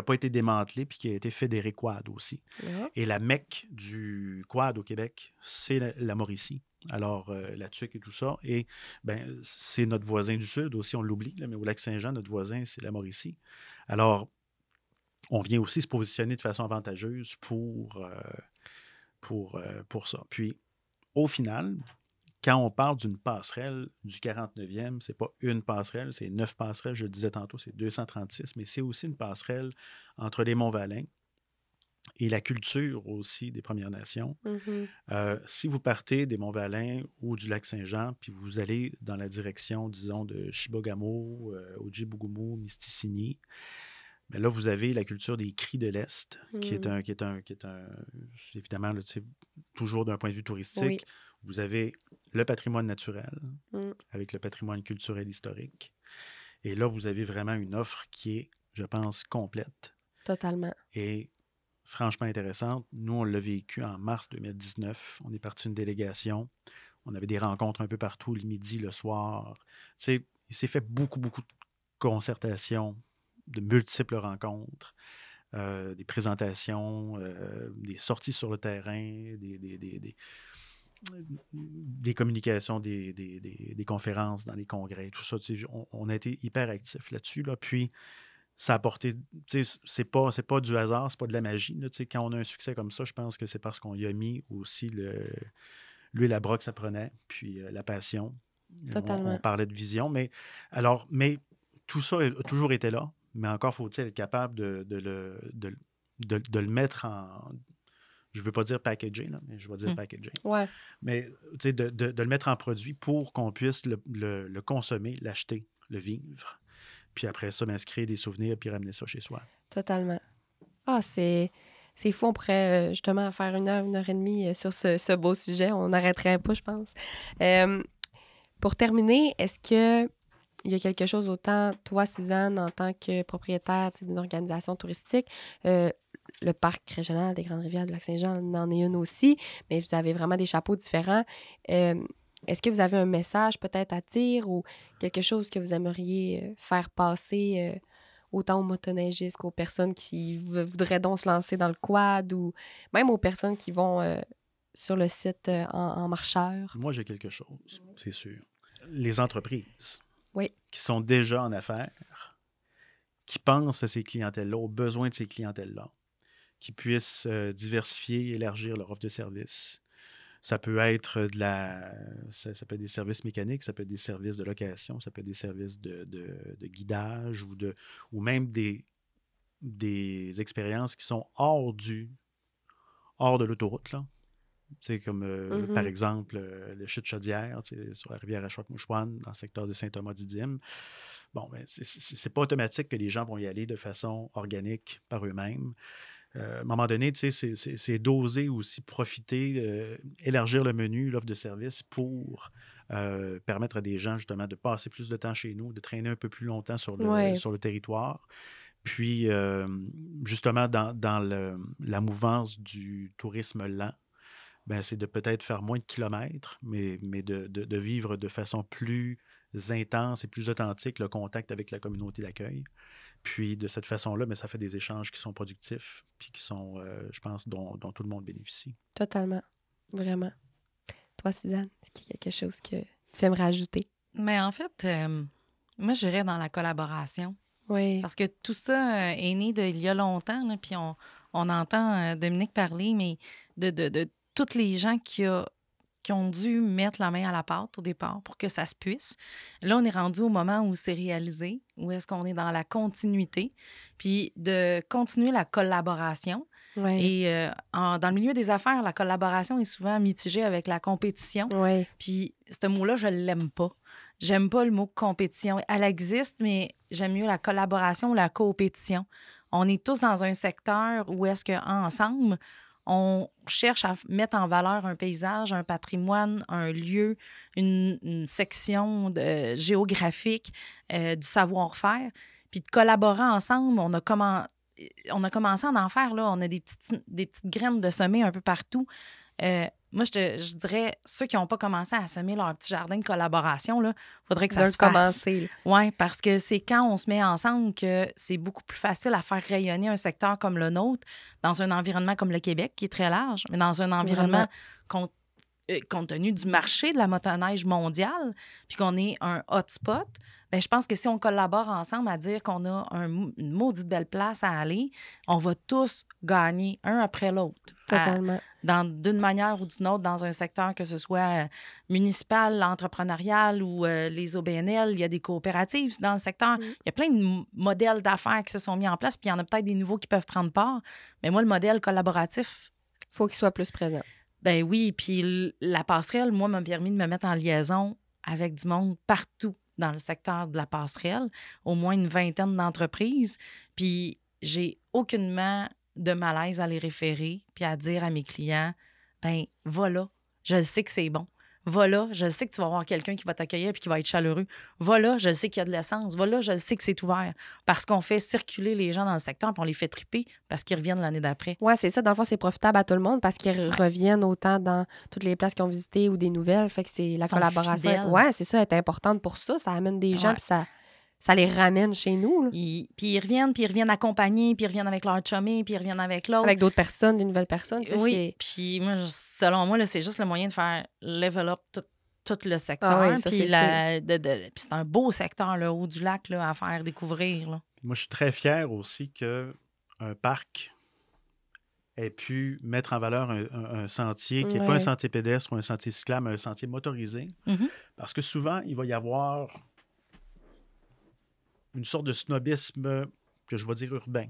pas été démantelé puis qui a été fédéré quad aussi. Yeah. Et la mecque du quad au Québec, c'est la Mauricie. Alors, la TUC et tout ça. Et c'est notre voisin du Sud aussi, on l'oublie, là, mais au Lac-Saint-Jean, notre voisin, c'est la Mauricie. Alors, on vient aussi se positionner de façon avantageuse pour ça. Puis, au final, quand on parle d'une passerelle du 49e, c'est pas une passerelle, c'est 9 passerelles. Je le disais tantôt, c'est 236, mais c'est aussi une passerelle entre les Monts-Valin et la culture aussi des Premières Nations. Mm-hmm. Si vous partez des Monts-Valin ou du Lac-Saint-Jean, puis vous allez dans la direction, disons, de Chibougamau, Ojibougoumou, Mistisini, bien là, vous avez la culture des Cris de l'Est, qui est évidemment, là, toujours d'un point de vue touristique. Oui. Vous avez le patrimoine naturel avec le patrimoine culturel historique. Et là, vous avez vraiment une offre qui est, je pense, complète. Totalement. Et franchement intéressante. Nous, on l'a vécu en mars 2019. On est parti une délégation. On avait des rencontres un peu partout, le midi, le soir. Il s'est fait beaucoup, beaucoup de concertations, de multiples rencontres, des présentations, des sorties sur le terrain, des communications, des conférences dans les congrès, tout ça. On a été hyper actifs là-dessus. Là. Puis, ça a apporté... C'est pas du hasard, c'est pas de la magie. Là, quand on a un succès comme ça, je pense que c'est parce qu'on y a mis aussi l'huile à bras que ça prenait, puis la passion. Totalement. On parlait de vision. Mais tout ça a toujours été là, mais encore faut-il être capable de le mettre en... Je ne veux pas dire packagé, là, mais je vais dire packagé. Ouais. Mais de le mettre en produit pour qu'on puisse le consommer, l'acheter, le vivre. Puis après ça, se créer des souvenirs puis ramener ça chez soi. Totalement. Ah, c'est fou. On pourrait justement faire 1 heure et demie sur ce beau sujet. On n'arrêterait pas, je pense. Pour terminer, est-ce que il y a quelque chose, autant toi, Suzanne, en tant que propriétaire d'une organisation touristique, le parc régional des Grandes-Rivières du Lac-Saint-Jean en est une aussi, mais vous avez vraiment des chapeaux différents. Est-ce que vous avez un message peut-être à dire ou quelque chose que vous aimeriez faire passer autant aux motoneigistes qu'aux personnes qui voudraient donc se lancer dans le quad ou même aux personnes qui vont sur le site en marcheur? Moi, j'ai quelque chose, c'est sûr. Les entreprises oui. qui sont déjà en affaires, qui pensent à ces clientèles-là, aux besoins de ces clientèles-là, qui puissent diversifier, élargir leur offre de services. Ça peut être ça peut être des services mécaniques, ça peut être des services de location, ça peut être des services de guidage ou même des expériences qui sont hors de l'autoroute, là. C'est comme, par exemple, le chute Chaudière sur la rivière Achouac-Mouchouane, dans le secteur de Saint-Thomas-Didyme. Bon, ben, c'est pas automatique que les gens vont y aller de façon organique par eux-mêmes. À un moment donné, c'est d'oser aussi profiter, élargir le menu, l'offre de service pour permettre à des gens, justement, de passer plus de temps chez nous, de traîner un peu plus longtemps sur le territoire. Puis, justement, dans la mouvance du tourisme lent, ben, c'est de peut-être faire moins de kilomètres, mais de vivre de façon plus intense et plus authentique le contact avec la communauté d'accueil. Puis de cette façon-là, mais ça fait des échanges qui sont productifs puis qui sont, je pense, dont tout le monde bénéficie. Totalement. Vraiment. Toi, Suzanne, est-ce qu'il y a quelque chose que tu aimerais ajouter? Mais en fait, moi, j'irais dans la collaboration. Oui. Parce que tout ça est né d'il y a longtemps, là, puis on entend Dominique parler, mais de tous les gens qui ont dû mettre la main à la pâte au départ pour que ça se puisse. Là, on est rendu au moment où c'est réalisé, où est-ce qu'on est dans la continuité, puis de continuer la collaboration. Ouais. Et dans le milieu des affaires, la collaboration est souvent mitigée avec la compétition. Ouais. Puis ce mot-là, je ne l'aime pas. J'aime pas le mot compétition. Elle existe, mais j'aime mieux la collaboration ou la coopétition. On est tous dans un secteur où est-ce qu'ensemble, on cherche à mettre en valeur un paysage, un patrimoine, un lieu, une section géographique, du savoir-faire. Puis de collaborer ensemble, on a commencé à en faire, là. On a des petites graines de semer un peu partout. Moi, je dirais, ceux qui n'ont pas commencé à semer leur petit jardin de collaboration, il faudrait que ça se fasse. Oui, parce que c'est quand on se met ensemble que c'est beaucoup plus facile à faire rayonner un secteur comme le nôtre dans un environnement comme le Québec, qui est très large, mais dans un environnement compte tenu du marché de la motoneige mondiale, puis qu'on est un hotspot. Bien, je pense que si on collabore ensemble à dire qu'on a une maudite belle place à aller, on va tous gagner un après l'autre. Totalement. D'une manière ou d'une autre, dans un secteur, que ce soit municipal, entrepreneurial ou les OBNL, il y a des coopératives dans le secteur. Il y a plein de modèles d'affaires qui se sont mis en place, puis il y en a peut-être des nouveaux qui peuvent prendre part. Mais moi, le modèle collaboratif... Il faut qu'il soit plus présent. Ben oui, puis la passerelle, moi, m'a permis de me mettre en liaison avec du monde partout dans le secteur de la passerelle, au moins une 20aine d'entreprises. Puis j'ai aucunement de malaise à les référer puis à dire à mes clients, ben voilà, je sais que c'est bon. Va là, je sais que tu vas avoir quelqu'un qui va t'accueillir puis qui va être chaleureux. Va là, je sais qu'il y a de l'essence. Va là, je sais que c'est ouvert. Parce qu'on fait circuler les gens dans le secteur puis on les fait triper parce qu'ils reviennent l'année d'après. Oui, c'est ça. Dans le fond, c'est profitable à tout le monde parce qu'ils reviennent autant dans toutes les places qu'ils ont visitées ou des nouvelles. Fait que c'est la collaboration. Oui, c'est ça, elle est importante pour ça. Ça amène des gens puis ça les ramène chez nous. Là. Puis ils reviennent accompagnés, puis ils reviennent avec leur chummy, puis ils reviennent avec l'autre. Avec d'autres personnes, des nouvelles personnes. Oui, puis moi, selon moi, là, c'est juste le moyen de faire level up tout le secteur. Ah oui, ça, puis c'est c'est un beau secteur, là, haut du lac, là, à faire découvrir. Là. Moi, je suis très fier aussi qu'un parc ait pu mettre en valeur un sentier qui n'est pas un sentier pédestre ou un sentier cyclable, mais un sentier motorisé. Mm-hmm. Parce que souvent, il va y avoir une sorte de snobisme que je vais dire urbain.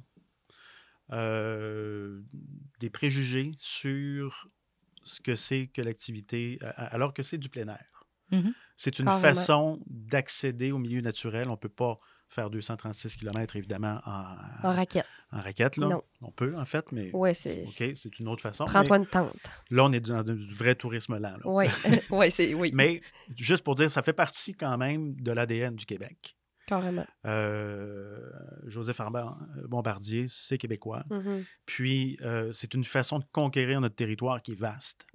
Des préjugés sur ce que c'est que l'activité, alors que c'est du plein air. Mm-hmm. C'est une façon d'accéder au milieu naturel. On ne peut pas faire 236 km, évidemment, en raquette. En raquette, là. Non. On peut, en fait, mais c'est une autre façon. Prends-toi une tente. Là, on est dans du vrai tourisme lent. Oui, oui. Mais juste pour dire, ça fait partie quand même de l'ADN du Québec. Carrément. Joseph Bombardier, c'est québécois. Mm-hmm. Puis, c'est une façon de conquérir notre territoire qui est vaste.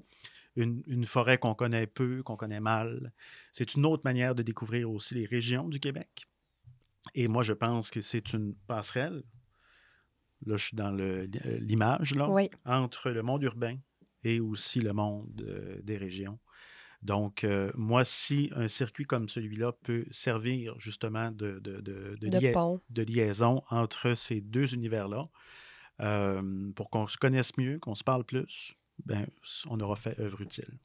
Une forêt qu'on connaît peu, qu'on connaît mal. C'est une autre manière de découvrir aussi les régions du Québec. Et moi, je pense que c'est une passerelle. Là, je suis dans l'image, là, entre le monde urbain et aussi le monde des régions. Donc, moi, si un circuit comme celui-là peut servir justement de liaison entre ces deux univers-là, pour qu'on se connaisse mieux, qu'on se parle plus, ben, on aura fait œuvre utile.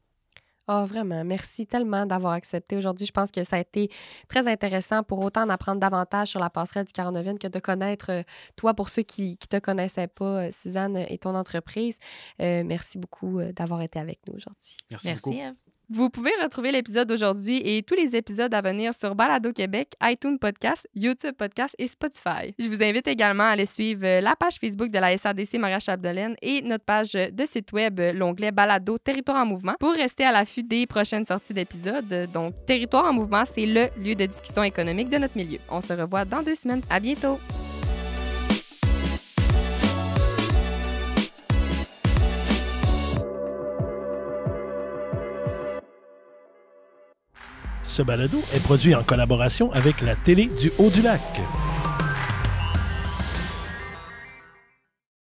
Ah, vraiment. Merci tellement d'avoir accepté aujourd'hui. Je pense que ça a été très intéressant pour autant en apprendre davantage sur la passerelle du Caron-Neuvienne que de connaître toi, pour ceux qui ne te connaissaient pas, Suzanne et ton entreprise. Merci beaucoup d'avoir été avec nous aujourd'hui. Merci beaucoup. Eve. Vous pouvez retrouver l'épisode d'aujourd'hui et tous les épisodes à venir sur Balado Québec, iTunes Podcast, YouTube Podcast et Spotify. Je vous invite également à aller suivre la page Facebook de la SADC Maria-Chapdelaine et notre page de site web, l'onglet Balado Territoire en mouvement, pour rester à l'affût des prochaines sorties d'épisodes. Donc, Territoire en mouvement, c'est le lieu de discussion économique de notre milieu. On se revoit dans 2 semaines. À bientôt! Ce balado est produit en collaboration avec la Télé du Haut-du-Lac.